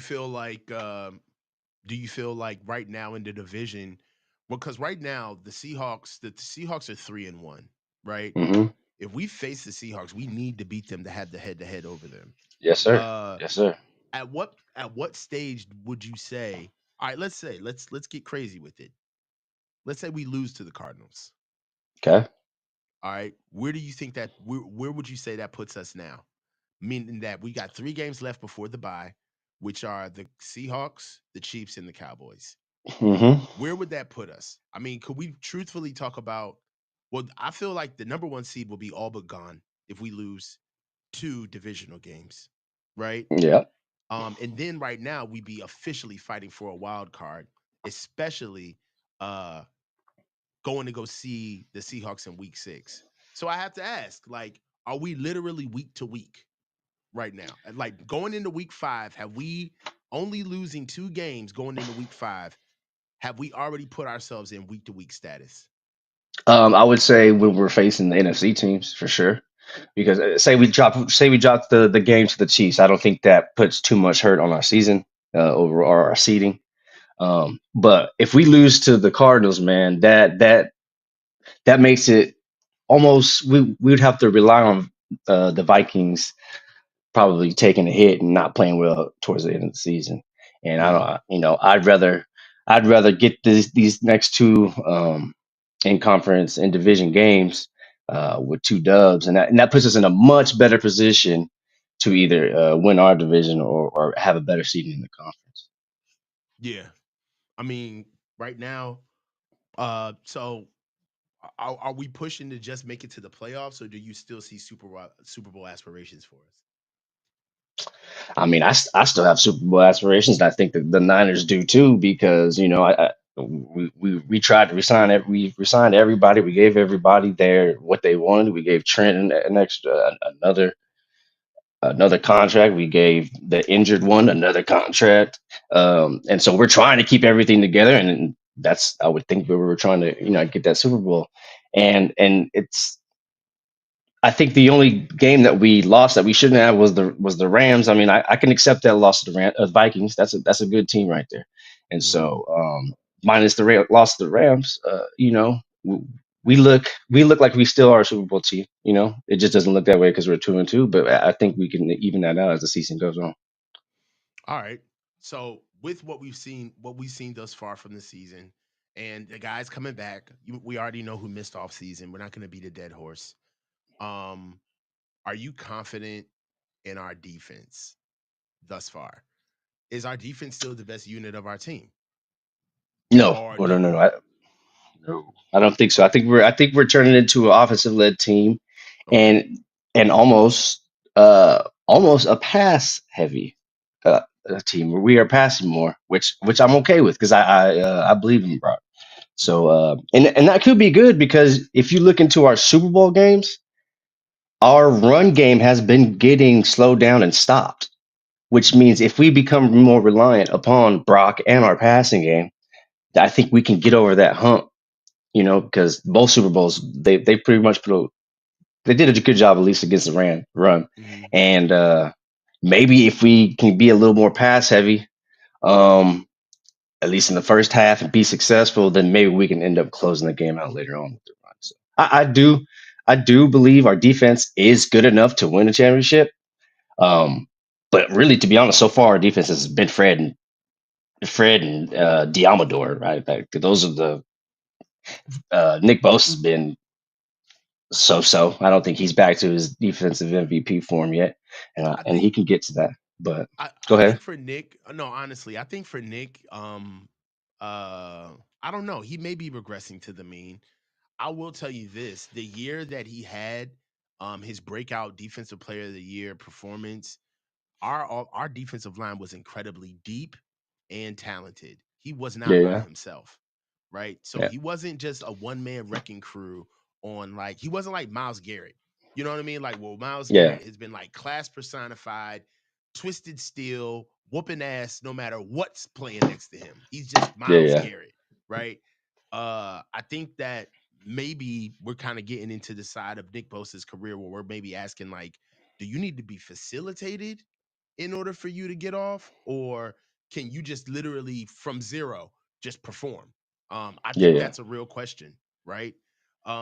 feel like right now in the division? Well, because right now the Seahawks are 3-1, right? Hmm. If we face the Seahawks, we need to beat them to have the head to head over them. Yes, sir. Uh, Yes, sir. at what stage would you say? All right, let's get crazy with it. Let's say we lose to the Cardinals. Okay. All right, where do you think that where would you say that puts us now? Meaning that we got 3 games left before the bye, which are the Seahawks, the Chiefs, and the Cowboys. Hmm. Where would that put us? I mean, could we truthfully talk about? Well, I feel like the number one seed will be all but gone if we lose two divisional games, right? Yeah. And then right now we be officially fighting for a wild card, especially uh going to go see the Seahawks in week 6. So I have to ask, like, are we literally week to week right now? And like going into week 5, have we only losing 2 games going into week 5? Have we already put ourselves in week to week status? I would say when we're facing the NFC teams for sure, because say we drop the game to the Chiefs. I don't think that puts too much hurt on our season over our seeding. But if we lose to the Cardinals, man, that makes it almost we would have to rely on the Vikings probably taking a hit and not playing well towards the end of the season. And I Mm, don't, I'd rather get these next two in conference and division games with 2 dubs, and that puts us in a much better position to either win our division or have a better seating in the conference. yeah. I mean, right now, so are we pushing to just make it to the playoffs, or do you still see Super Bowl aspirations for us? I mean, I still have Super Bowl aspirations, and I think that the Niners do too, because we tried to resign we resigned everybody. We gave everybody their what they wanted. We gave Trent an extra another contract. We gave the injured one another contract, and so we're trying to keep everything together. And that's I would think we were trying to get that Super Bowl, and it's I think the only game that we lost that we shouldn't have was the Rams. I mean, I can accept that loss to the Vikings. That's a good team right there. And Hmm. so, minus the loss to the Rams, we look like we still are a Super Bowl team. It just doesn't look that way because we're 2-2. But I think we can even that out as the season goes on. All right. So with what we've seen thus far from the season, and the guys coming back, we already know who missed off season. We're not going to beat a dead horse. Um, are you confident in our defense thus far? Is our defense still the best unit of our team, No, or no, no, do no, no. No, I don't think so. I think we're turning into an offensive led team, okay? and almost a pass heavy team where we are passing more, which I'm okay with because I believe in Brock. So Hmm. and that could be good because if you look into our Super Bowl games, our run game has been getting slowed down and stopped, which means if we become more reliant upon Brock and our passing game, I think we can get over that hump. Because both Super Bowls they pretty much they did a good job at least against the run, Hmm. and maybe if we can be a little more pass heavy, um, at least in the first half and be successful, then maybe we can end up closing the game out later on with the run. So I do believe our defense is good enough to win a championship. Um, but really, to be honest, so far our defense has been Fred and Diamador, right? Like, those are the Nick Bosa has been so. I don't think he's back to his defensive MVP form yet, I and he think can get to that. But go I ahead. think for Nick, no, honestly, I think for Nick, uh, I don't know. He may be regressing to the mean. I will tell you this: the year that he had, his breakout defensive player of the year performance, our defensive line was incredibly deep and talented. He was Yeah, not by yeah, himself, right? So yeah, he wasn't just a one man wrecking crew on like he wasn't like Miles Garrett. You know what I mean? Like, well, Miles yeah, Garrett has been like class personified, twisted steel, whooping ass no matter what's playing next to him. He's just yeah, Miles yeah, Garrett, right? I think that maybe we're kind of getting into the side of Nick Bosa's career where we're maybe asking like, do you need to be facilitated in order for you to get off, or can you just literally from zero just perform? I yeah, think yeah, that's a real question, right?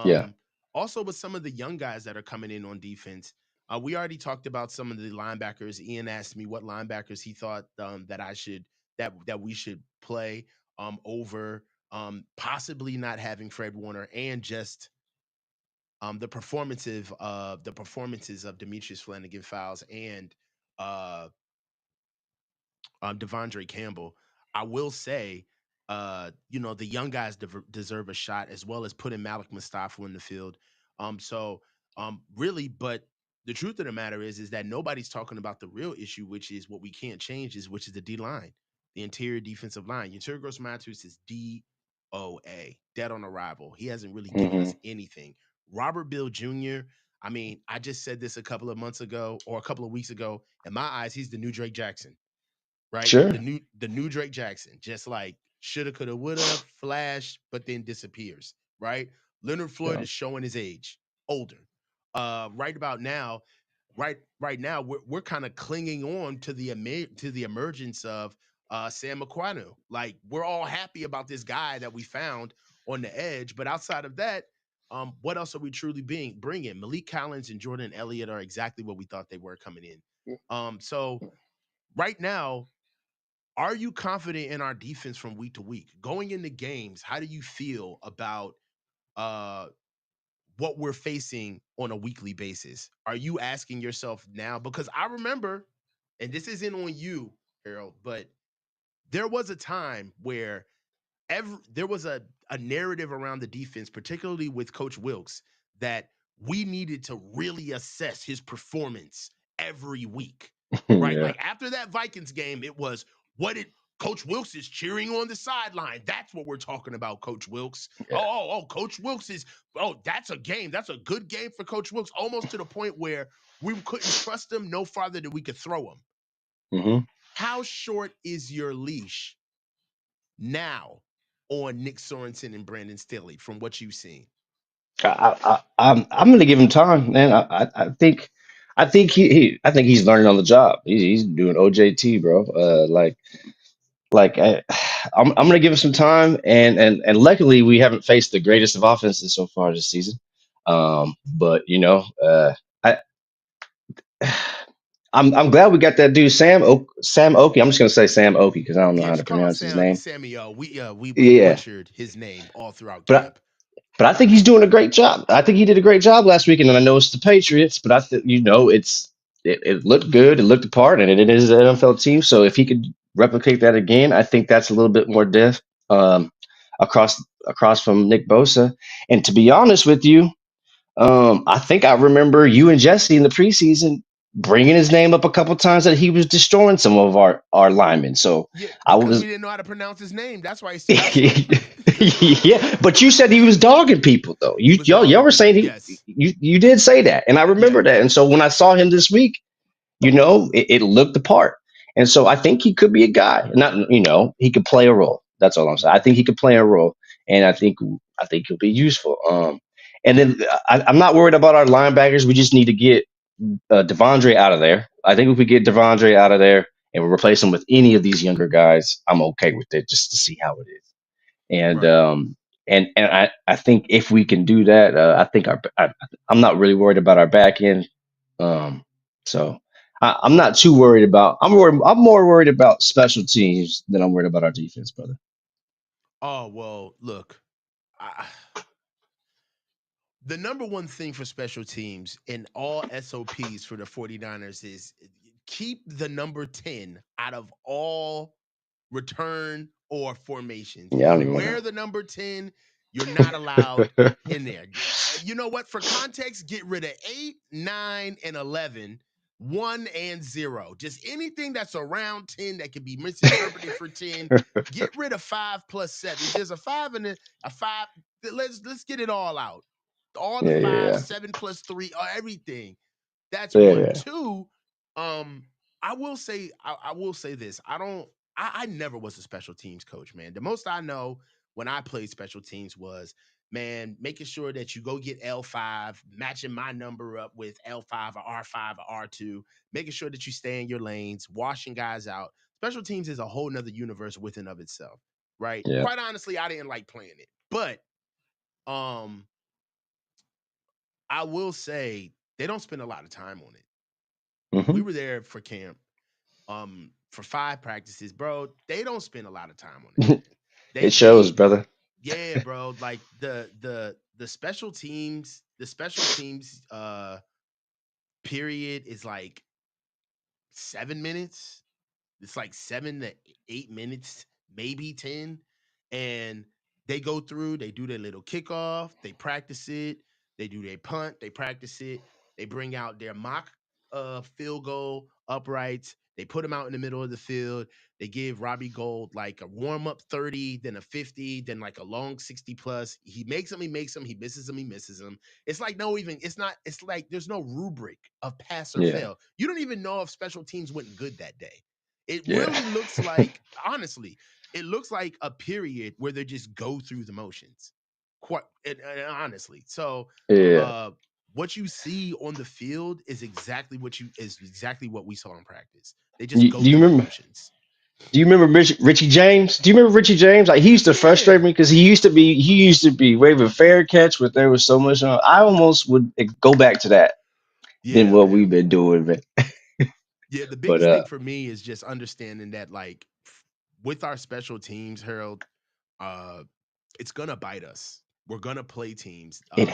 yeah, Um, Also, with some of the young guys that are coming in on defense, we already talked about some of the linebackers. Ian asked me what linebackers he thought that I should that we should play over possibly not having Fred Warner and just the performances of Demetrius Flanagan Fowles and uh Devondre Campbell. I will say The young guys deserve a shot as well as putting Malik Mustafa in the field. Really, but the truth of the matter is that nobody's talking about the real issue, which is what we can't change, which is the D line, the interior defensive line. Your Gross Matos is DOA, dead on arrival. He hasn't really given Hmm. us anything. Robert Bill Jr. I mean, I just said this a couple of months ago or a couple of weeks ago. In my eyes, he's the new Drake Jackson, right? Sure. The new Drake Jackson, just like shoulda, coulda, woulda, flash, but then disappears, right? Leonard Floyd Yeah. is showing his age, older. Right about now, right now, we're kind of clinging on to the emergence of Sam McCoy. Like we're all happy about this guy that we found on the edge, but outside of that, what else are we truly bringing? Malik Collins and Jordan Elliott are exactly what we thought they were coming in. So right now, are you confident in our defense from week to week? Going into games, how do you feel about uh what we're facing on a weekly basis? Are you asking yourself now? Because I remember, and this isn't on you, Harold, but there was a time where there was a narrative around the defense, particularly with Coach Wilkes, that we needed to really assess his performance every week, right? Yeah. Like after that Vikings game, it was what did Coach Wilkes is cheering on the sideline. That's what we're talking about, Coach Wilkes. Yeah. Coach Wilkes is, that's a game. That's a good game for Coach Wilkes, almost to the point where we couldn't trust him no farther than we could throw him. Hmm. How short is your leash now on Nick Sorensen and Brandon Staley from what you've seen? I'm going to give him time, man. I think I think he's learning on the job. He's doing OJT, bro. Like I'm going to give him some time, and luckily we haven't faced the greatest of offenses so far this season. But I I'm glad we got that dude Sam Oki. I'm just going to say Sam Oki because I don't know Yeah, how to just call him pronounce his name. Sammy O. We Yeah, butchered his name all throughout but camp. But I think he's doing a great job. I think he did a great job last weekend, and I know it's the Patriots, but it looked good, it looked the part, and it is an NFL team. So if he could replicate that again, I think that's a little bit more depth um, across from Nick Bosa. And to be honest with you, I think I remember you and Jesse in the preseason bringing his name up a couple times that he was destroying some of our linemen. So Yeah, I because we was didn't know how to pronounce his name. That's why he stood out to us. yeah, but you said he was dogging people though. He was Y'all dogging were saying people. Yes. you did say that, and I Yeah. remember that. And so when I saw him this week, it looked the part. And so I think he could be a guy. Not he could play a role. That's all I'm saying. I think he could play a role, and I think he'll be useful. And then I'm not worried about our linebackers. We just need to get Devondre out of there. I think if we get Devondre out of there and we replace him with any of these younger guys, I'm okay with it just to see how it is. And Right. I think if we can do that, I'm not really worried about our back end. So I'm not too worried about. I'm more worried about special teams than I'm worried about our defense, brother. Oh, well, look. I, the number one thing for special teams in all SOPs for the 49ers is keep the number 10 out of all return or formations. Yeah, If I don't you even wear the number 10, you're not allowed know. in there. You know what? For context, get rid of 8, 9, and 11, 1 and 0. Just anything that's around 10 that can be misinterpreted for 10. Get rid of 5 plus 7. If there's a 5 and a 5, let's get it all out. All the Yeah, five, yeah, 7 plus 3, everything. That's yeah, one. yeah, Two, I will say this. I never was a special teams coach, man. The most I know when I played special teams was, man, making sure that you go get L5, matching my number up with L5 or R5 or R2, making sure that you stay in your lanes, washing guys out. Special teams is a whole nother universe within of itself, right? yeah. Quite honestly, I didn't like playing it. But um I will say they don't spend a lot of time on it. We Hmm. were there for camp for 5 practices, bro. They don't spend a lot of time on it. It shows, They brother. Yeah, bro. Like the special teams period is like 7 minutes. It's like 7 to 8 minutes, maybe 10. And they go through, they do their little kickoff, they practice it, they do their punt, they practice it, they bring out their mock field goal uprights, they put them out in the middle of the field, they give Robbie Gold like a warm-up 30, then a 50, then like a long 60 plus. He makes them, he makes them, he misses them, he misses them. It's like no even, it's not, it's like there's no rubric of pass or Yeah. fail. You don't even know if special teams went good that day. It Yeah. really looks like, honestly, it looks like a period where they just go through the motions. Quite and honestly. So Yeah. uh what you see on the field is exactly what we saw in practice. They just You, go do you through the remember? motions. Do you remember Richie James? Do you remember Richie James? Like he used to frustrate Yeah. me because he used to be waving fair catch, but there was so much on. I almost would go back to that than Yeah, what we've man. been doing, man. Yeah, the But biggest thing for me is just understanding that like with our special teams, Harold, uh it's gonna bite us. We're gonna play teams. it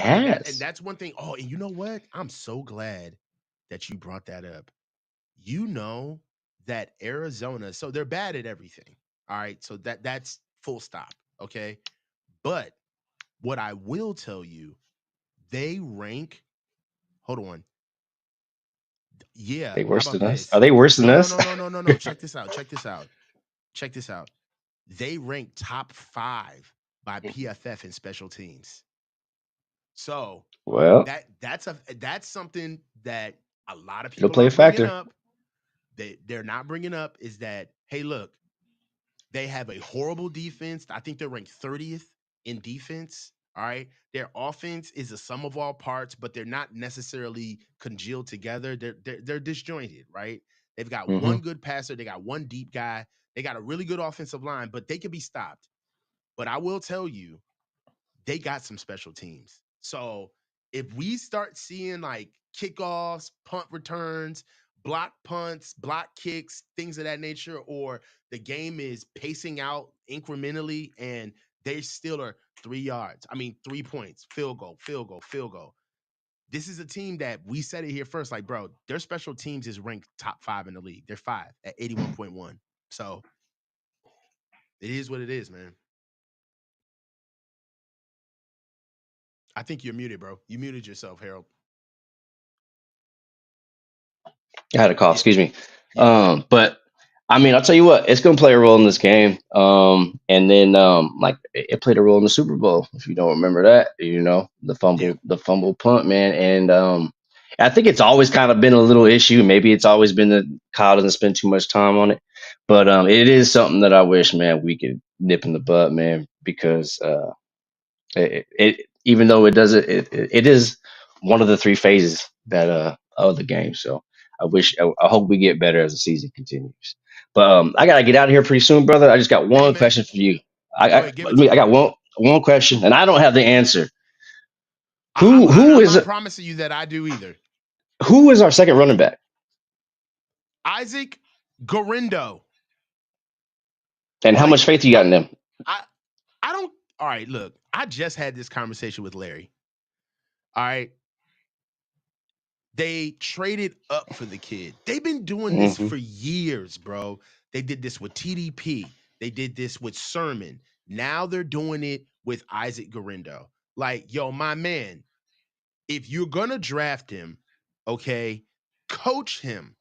And has. that's one thing. Oh, and you know what? I'm so glad that you brought that up. You know that Arizona, so they're bad at everything. All right. So that's full stop. Okay. But what I will tell you, they rank, hold on. Yeah. They How worse about than us? Are this? they worse than No, no, us? no, no, no, no, no. Check this out. Check this out. Check this out. They rank top 5 by PFF in special teams. So Well, that's something that a lot of it'll people play a aren't bringing factor. up. They're not bringing up is that, hey, look, they have a horrible defense. I think they're ranked 30th in defense. All right. Their offense is a sum of all parts, but they're not necessarily congealed together. They're disjointed, right? They've got Hmm. one good passer, they got one deep guy, they got a really good offensive line, but they can be stopped. But I will tell you, they got some special teams. So if we start seeing like kickoffs, punt returns, block punts, block kicks, things of that nature, or the game is pacing out incrementally and they still are 3 yards. I mean, 3 points, field goal, field goal, field goal. This is a team that we said it here first, like, bro, their special teams is ranked top 5 in the league. They're 5 at 81.1. So it is what it is, man. I think you're muted, bro. You muted yourself, Harold. I had a call, Yeah, excuse me. yeah, go ahead. But I mean, I'll tell you what, it's gonna play a role in this game. And then like it played a role in the Super Bowl, if you don't remember that, Yeah. the fumble punt, man. And I think it's always kind of been a little issue. Maybe it's always been that Kyle doesn't spend too much time on it. But it is something that I wish, man, we could nip in the bud, man, because even though it doesn't, it is one of the three phases that of the game. So I hope we get better as the season continues. But I gotta get out of here pretty soon, brother. I just got Hey, one man, question for you. go ahead, give it to I me. got one question, and I don't have the answer. I'm Who I'm is not promising you that I do either. who is our second running back, Isaac Gorindo. and how much Like faith you got in them? I I don't. All right, look, I just had this conversation with Larry. All right, they traded up for the kid. They've been doing this Hmm. for years, bro. They did this with TDP. They did this with Sermon. Now they're doing it with Isaac Gorindo. Like, yo, my man, if you're gonna draft him, okay, coach him.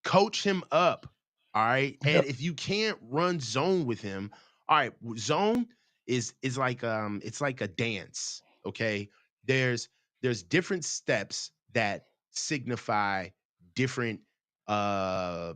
Coach him up. All right. And Yep. if you can't run zone with him, all right, zone is like it's like a dance. Okay. There's there's different steps that signify different uh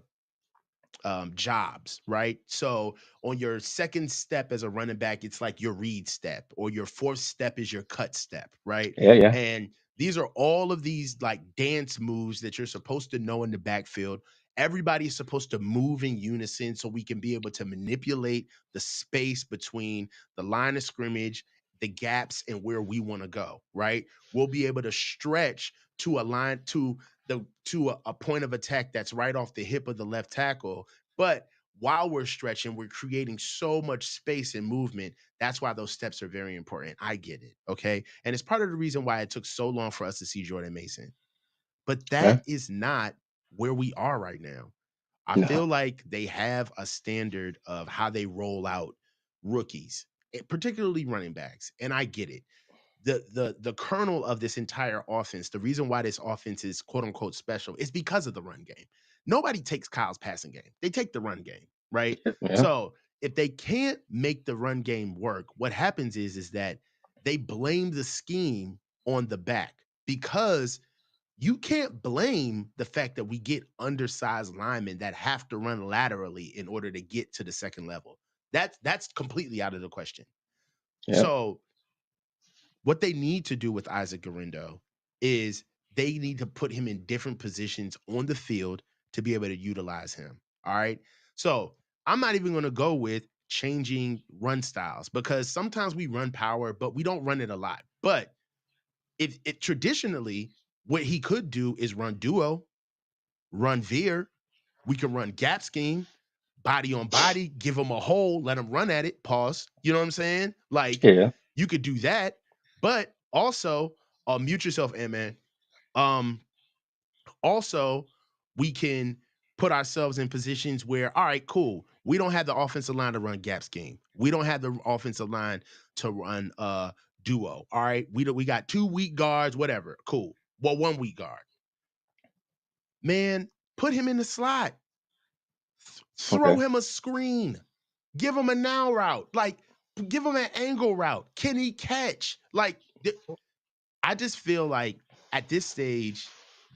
jobs, right? So on your second step as a running back, it's like your read step, or your fourth step is your cut step, right? Yeah, yeah. And these are all of these like dance moves that you're supposed to know in the backfield. Everybody is supposed to move in unison so we can be able to manipulate the space between the line of scrimmage, the gaps, and where we want to go, right? We'll be able to stretch to a line to a point of attack that's right off the hip of the left tackle. But while we're stretching, we're creating so much space and movement. That's why those steps are very important. I get it. Okay. And it's part of the reason why it took so long for us to see Jordan Mason. But Okay. that is not where we are right now. I No. feel like they have a standard of how they roll out rookies, particularly running backs, and I get it. The kernel of this entire offense, the reason why this offense is quote unquote special is because of the run game. Nobody takes Kyle's passing game. They take the run game, right? Yeah. So if they can't make the run game work, what happens is that they blame the scheme on the back because you can't blame the fact that we get undersized linemen that have to run laterally in order to get to the second level. That's completely out of the question. Yeah. So what they need to do with Isaac Garindo is they need to put him in different positions on the field to be able to utilize him. All right. So I'm not even going to go with changing run styles because sometimes we run power, but we don't run it a lot. But if it traditionally, what he could do is run duo, run veer. We can run gap scheme, body on body, give him a hole, let him run at it, pause. You know what I'm saying? Like Yeah. you could do that, but also mute yourself, man. Um, also, we can put ourselves in positions where, all right, cool. We don't have the offensive line to run gap scheme. We don't have the offensive line to run duo. All right. We got 2 weak guards, whatever. Cool. Well, 1 weak guard. Man, put him in the slot. Throw Okay. him a screen. Give him a now route. Like, give him an angle route. Can he catch? Like, I just feel like at this stage,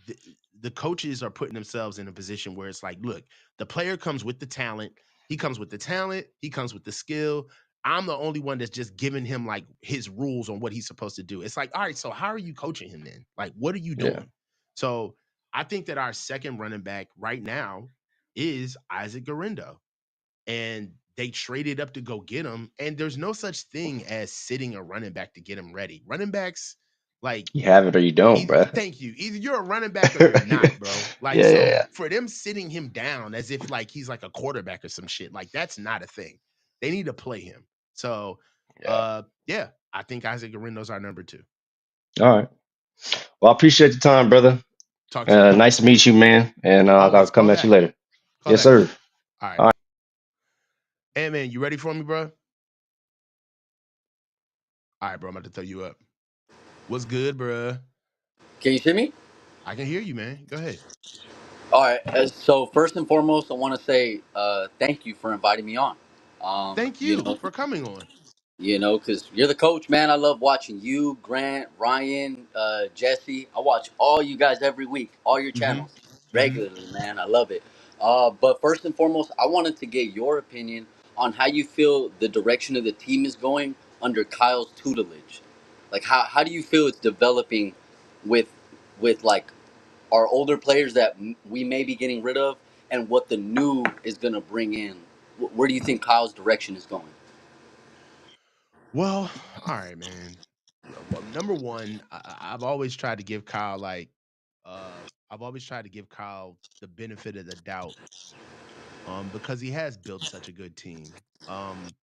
the, the coaches are putting themselves in a position where it's like, look, the player comes with the talent. He comes with the talent. He comes with the skill. I'm the only one that's just giving him like his rules on what he's supposed to do. It's like, all right, so how are you coaching him then? Like, what are you Yeah. doing? So I think that our second running back right now is Isaac Garindo, and they traded up to go get him. And there's no such thing as sitting a running back to get him ready. Running backs, like, You have it or you don't, either, bro. thank you. Either you're a running back or you're not, bro. Like, Yeah. so Yeah. for them sitting him down as if like he's like a quarterback or some shit, like that's not a thing. They need to play him. So, Yeah. yeah, I think Isaac Garindo's our number 2. All right. Well, I appreciate the time, brother. Talk to you, bro. Nice to meet you, man. And I'll Always call come at you back. later. Call Yes, back, sir. man. All right. All right. Hey, man, you ready for me, bro? All right, bro. I'm about to throw you up. What's good, bro? Can you see me? I can hear you, man. Go ahead. All right. So first and foremost, I want to say thank you for inviting me on. Thank you for coming on. Because you're the coach, man. I love watching you, Grant, Ryan, Jesse. I watch all you guys every week, all your Mm-hmm. channels Mm-hmm. regularly, man. I love it. But first and foremost, I wanted to get your opinion on how you feel the direction of the team is going under Kyle's tutelage. Like, how do you feel it's developing with like our older players that we may be getting rid of, and what the new is going to bring in. Where do you think Kyle's direction is going? Well, all right, man. Well, number one, I've always tried to give Kyle I've always tried to give Kyle the benefit of the doubt, because he has built such a good team. Um,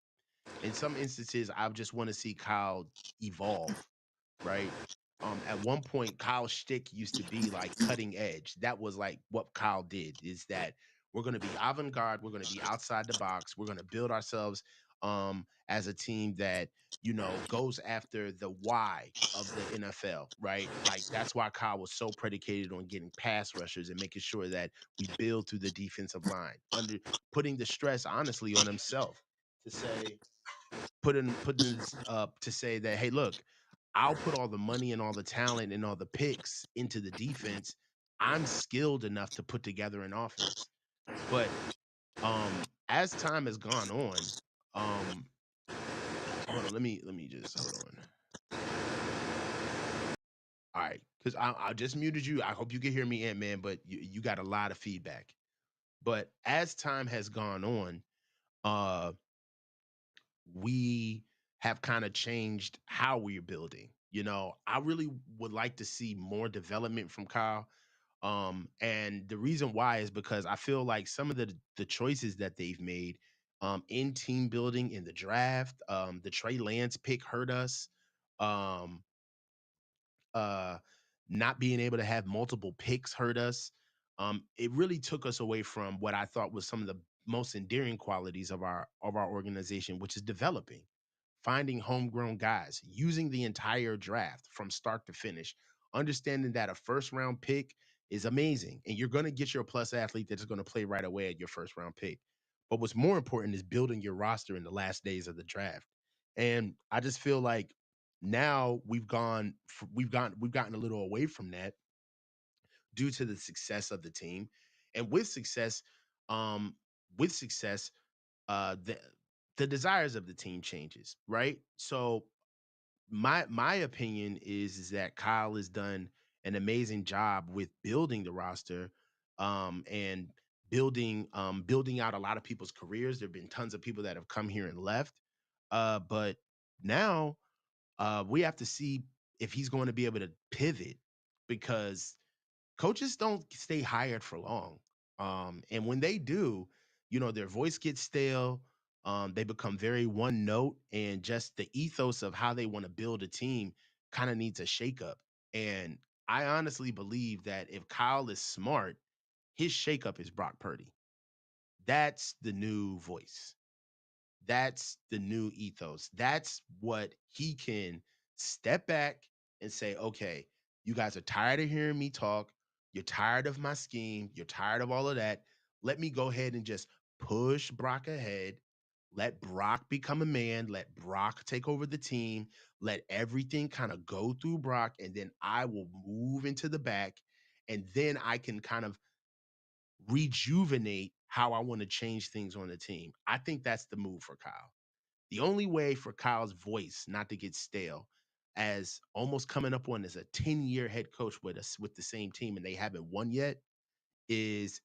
in some instances, I just want to see Kyle evolve, right? At one point, Kyle's shtick used to be like cutting edge. That was like what Kyle did, is that we're going to be avant-garde, we're going to be outside the box, we're going to build ourselves as a team that, goes after the why of the NFL, right? Like that's why Kyle was so predicated on getting pass rushers and making sure that we build through the defensive line, under putting the stress honestly on himself to say, putting this up to say that, hey, look, I'll put all the money and all the talent and all the picks into the defense. I'm skilled enough to put together an offense. But as time has gone on, um hold on, let me just hold on. All right, because I just muted you. I hope you can hear me, Ant Man, but you got a lot of feedback. But as time has gone on, uh we have kind of changed how we're building. I really would like to see more development from Kyle. And the reason why is because I feel like some of the choices that they've made in team building in the draft, the Trey Lance pick hurt us. Um, uh, Not being able to have multiple picks hurt us. It really took us away from what I thought was some of the most endearing qualities of our organization, which is developing, finding homegrown guys, using the entire draft from start to finish, understanding that a first round pick is amazing and you're going to get your plus athlete that's going to play right away at your first round pick. But what's more important is building your roster in the last days of the draft. And I just feel like now we've gotten a little away from that due to the success of the team. And um with success, the desires of the team changes, right? So my opinion is that Kyle has done an amazing job with building the roster, and building out a lot of people's careers. There have been tons of people that have come here and left, but now we have to see if he's going to be able to pivot, because coaches don't stay hired for long. And when they do, their voice gets stale. They become very one note, and just the ethos of how they want to build a team kind of needs a shakeup. And I honestly believe that if Kyle is smart, his shakeup is Brock Purdy. That's the new voice. That's the new ethos. That's what he can step back and say, okay, you guys are tired of hearing me talk. You're tired of my scheme. You're tired of all of that. Let me go ahead and just push Brock ahead. Let Brock become a man. Let Brock take over the team. Let everything kind of go through Brock. And then I will move into the back. And then I can kind of rejuvenate how I want to change things on the team. I think that's the move for Kyle. The only way for Kyle's voice not to get stale, as almost coming up on as a 10-year head coach with us with the same team and they haven't won yet, is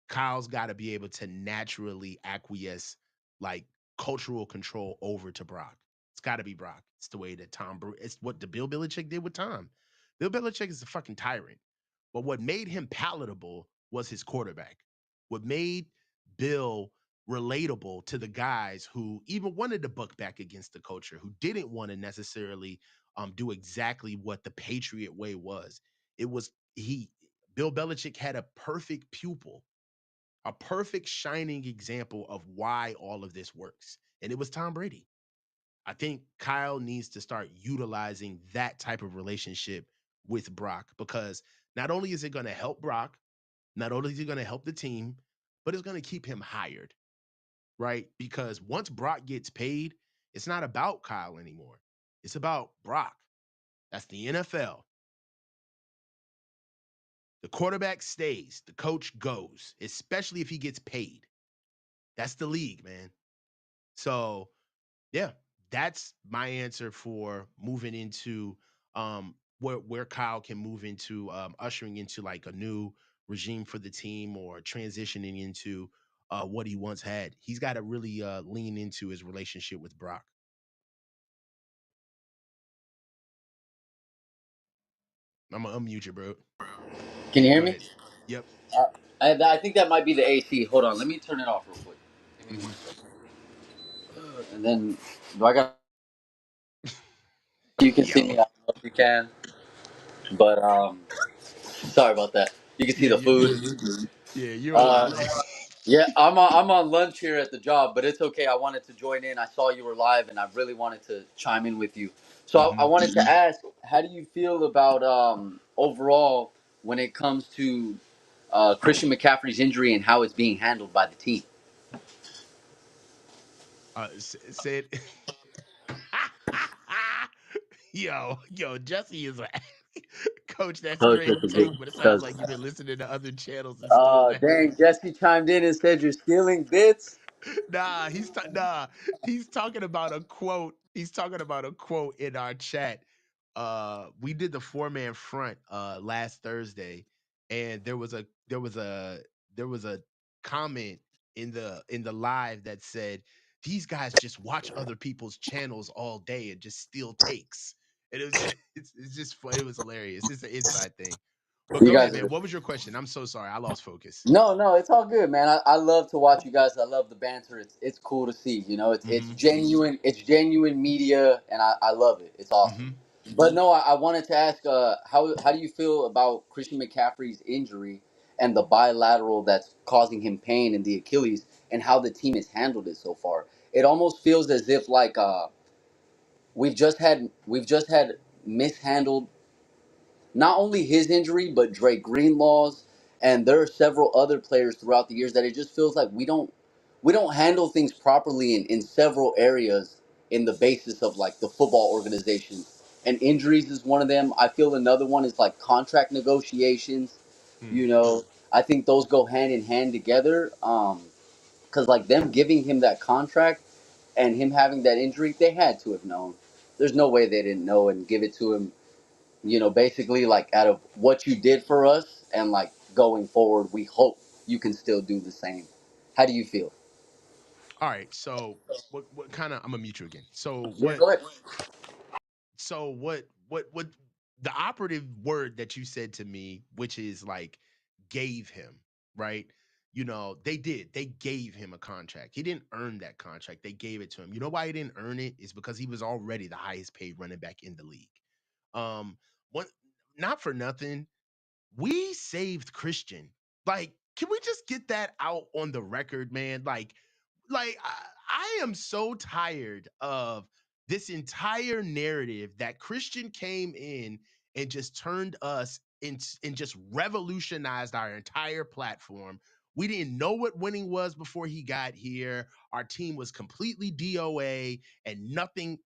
Kyle's got to be able to naturally acquiesce, like, cultural control over to Brock. It's got to be Brock. It's the way that it's what the Bill Belichick did with Tom. Bill Belichick is a fucking tyrant. But what made him palatable was his quarterback. What made Bill relatable to the guys who even wanted to buck back against the culture, who didn't want to necessarily do exactly what the Patriot way was. It was he Bill Belichick had a perfect pupil, a perfect shining example of why all of this works. And it was Tom Brady. I think Kyle needs to start utilizing that type of relationship with Brock, because not only is it going to help Brock, not only is it going to help the team, but it's going to keep him hired, right? Because once Brock gets paid, it's not about Kyle anymore. It's about Brock. That's the NFL. The quarterback stays, the coach goes, especially if he gets paid. That's the league, man. So, yeah, that's my answer for moving into where Kyle can move into, ushering into like a new regime for the team, or transitioning into what he once had. He's got to really lean into his relationship with Brock. I'm gonna unmute you, bro. Can you hear Go me? ahead. Yep. Uh, I think that might be the AC. Hold on, let me turn it off real quick. Give me Hmm. one second. And then, do I got? You can see me. Yo. I don't know if you can, but sorry about that. You can see Yeah, the you food. yeah, you're on Uh, delay. yeah, I'm on lunch here at the job, but it's okay. I wanted to join in. I saw you were live, and I really wanted to chime in with you. So I Hmm. wanted to ask, how do you feel about overall when it comes to Christian McCaffrey's injury and how it's being handled by the team? Said Jesse is a coach. That's Coach great with the big take, but it sounds does. like you've been listening to other channels and stole that. Dang, Jesse chimed in and said you're stealing bits. Nah, he's talking about a quote. He's talking about a quote in our chat. We did the four-man front last Thursday, and there was a comment in the live that said, these guys just watch other people's channels all day and just steal takes. And it was it's just fun. It was hilarious. It's an inside thing. But You go ahead, guys man. are. What was your question? I'm so sorry. I lost focus. No, no, it's all good, man. I love to watch you guys. I love the banter. It's cool to see. You know, it's Mm-hmm. genuine. It's genuine media, and I love it. It's awesome. Mm-hmm. But no, I wanted to ask, how do you feel about Christian McCaffrey's injury, and the bilateral that's causing him pain in the Achilles, and how the team has handled it so far. It almost feels as if like we've just had mishandled not only his injury but Drake Greenlaw's, and there are several other players throughout the years that it just feels like we don't handle things properly in several areas in the basis of like the football organization. And injuries is one of them. I feel another one is like contract negotiations. Hmm. You know, I think those go hand in hand together. Because like them giving him that contract and him having that injury, they had to have known. There's no way they didn't know and give it to him. Basically like out of what you did for us, and like going forward, we hope you can still do the same. How do you feel? All right. So what kind of I'm gonna mute you again. Yeah, go ahead. What the operative word that you said to me, which is like gave him, right? They did. They gave him a contract. He didn't earn that contract. They gave it to him. You know why he didn't earn it? Is because he was already the highest paid running back in the league. Um, one not for nothing, we saved Christian. Like, can we just get that out on the record, man? I am so tired of this entire narrative that Christian came in and just turned us in and just revolutionized our entire platform. We didn't know what winning was before he got here. Our team was completely DOA, and nothing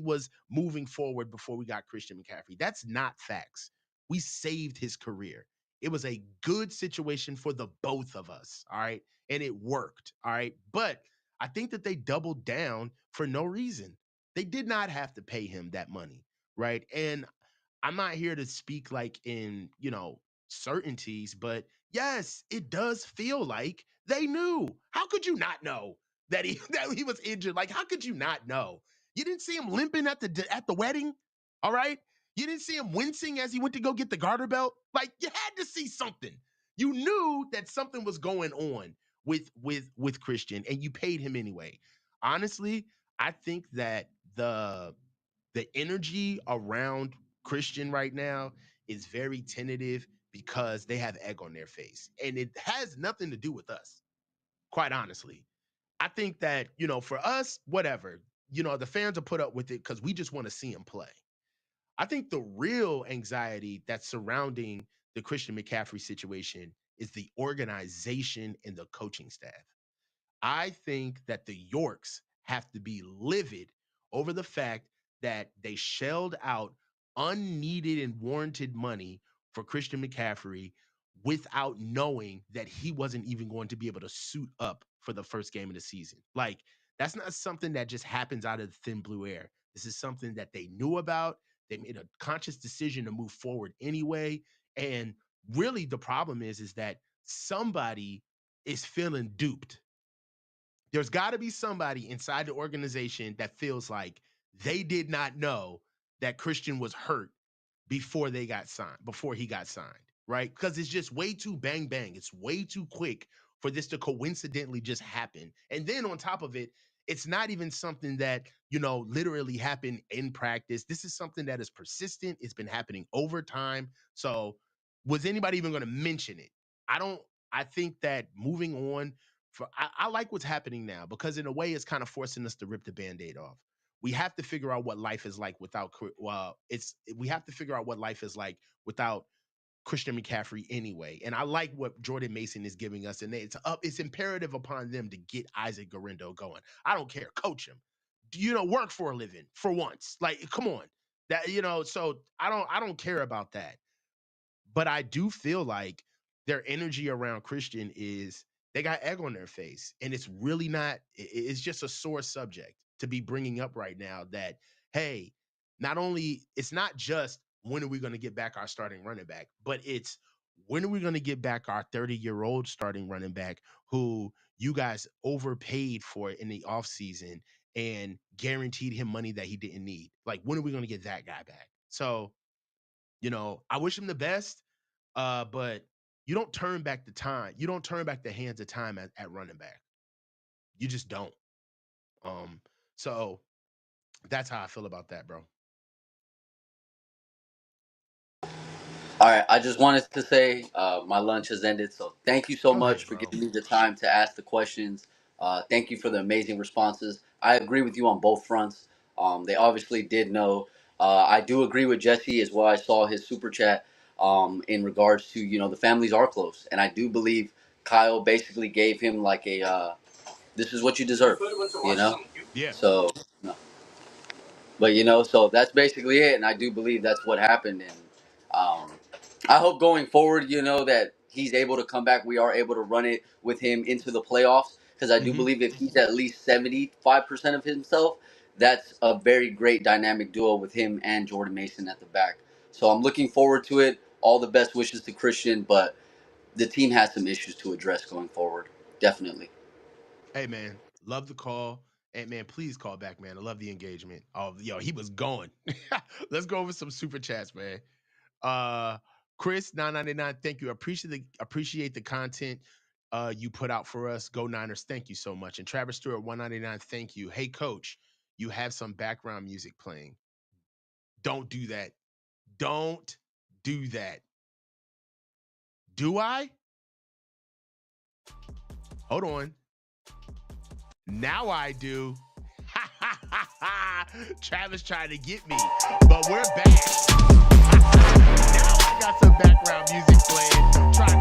was moving forward before we got Christian McCaffrey. That's not facts. We saved his career. It was a good situation for the both of us, all right? And it worked, all right? But I think that they doubled down for no reason. They did not have to pay him that money, right? And I'm not here to speak like in, certainties, but yes, it does feel like they knew. How could you not know that he that he was injured? Like, how could you not know? You didn't see him limping at the wedding, all right? You didn't see him wincing as he went to go get the garter belt. Like, you had to see something. You knew that something was going on with Christian, and you paid him anyway. Honestly, I think that the energy around Christian right now is very tentative because they have egg on their face. And it has nothing to do with us, quite honestly. I think that, for us, whatever, the fans will put up with it because we just want to see him play. I think the real anxiety that's surrounding the Christian McCaffrey situation is the organization and the coaching staff. I think that the Yorks have to be livid over the fact that they shelled out unneeded and warranted money for Christian McCaffrey without knowing that he wasn't even going to be able to suit up for the first game of the season. Like, that's not something that just happens out of the thin blue air. This is something that they knew about. They made a conscious decision to move forward anyway. And really, the problem is that somebody is feeling duped. There's got to be somebody inside the organization that feels like they did not know that Christian was hurt before he got signed, right? Because it's just way too bang bang. It's way too quick for this to coincidentally just happen. And then on top of it, it's not even something that, literally happened in practice. This is something that is persistent. It's been happening over time. So was anybody even going to mention it? I don't, I think that moving on I like what's happening now because in a way it's kind of forcing us to rip the band-aid off. We have to figure out what life is like without it's we have to figure out what life is like without Christian McCaffrey anyway. And I like what Jordan Mason is giving us, and it's imperative upon them to get Isaac Garendo going. I don't care, coach him. Work for a living for once. Like, come on. So I don't care about that. But I do feel like their energy around Christian is they got egg on their face. And it's really not, it's just a sore subject to be bringing up right now that, hey, not only, it's not just when are we going to get back our starting running back, but it's when are we going to get back our 30-year-old starting running back who you guys overpaid for in the offseason and guaranteed him money that he didn't need? Like, when are we going to get that guy back? So, I wish him the best. But you don't turn back the time. You don't turn back the hands of time at running back. You just don't. Um, so that's how I feel about that, bro. All right, I just wanted to say my lunch has ended, so thank you so Go ahead, much for bro. giving me the time to ask the questions. Thank you for the amazing responses. I agree with you on both fronts. They obviously did know. I do agree with Jesse as well. I saw his super chat in regards to the families are close, and I do believe Kyle basically gave him like a this is what you deserve, you know. Yeah. So. No. But so that's basically it, and I do believe that's what happened. And um, I hope going forward, that he's able to come back. We are able to run it with him into the playoffs because I do Hmm. believe if he's at least 75% of himself, that's a very great dynamic duo with him and Jordan Mason at the back. So I'm looking forward to it. All the best wishes to Christian, but the team has some issues to address going forward. Definitely. Hey, man, love the call. And man, please call back, man. I love the engagement. Oh, yo, he was going. Let's go over some super chats, man. Chris 999, thank you. Appreciate the content you put out for us. Go Niners, thank you so much. And Travis Stewart 199, thank you. Hey, coach, you have some background music playing. Don't do that. Don't do that. Do I? Hold on. Now I do. Travis trying to get me, but we're back. Now I got some background music playing. Trying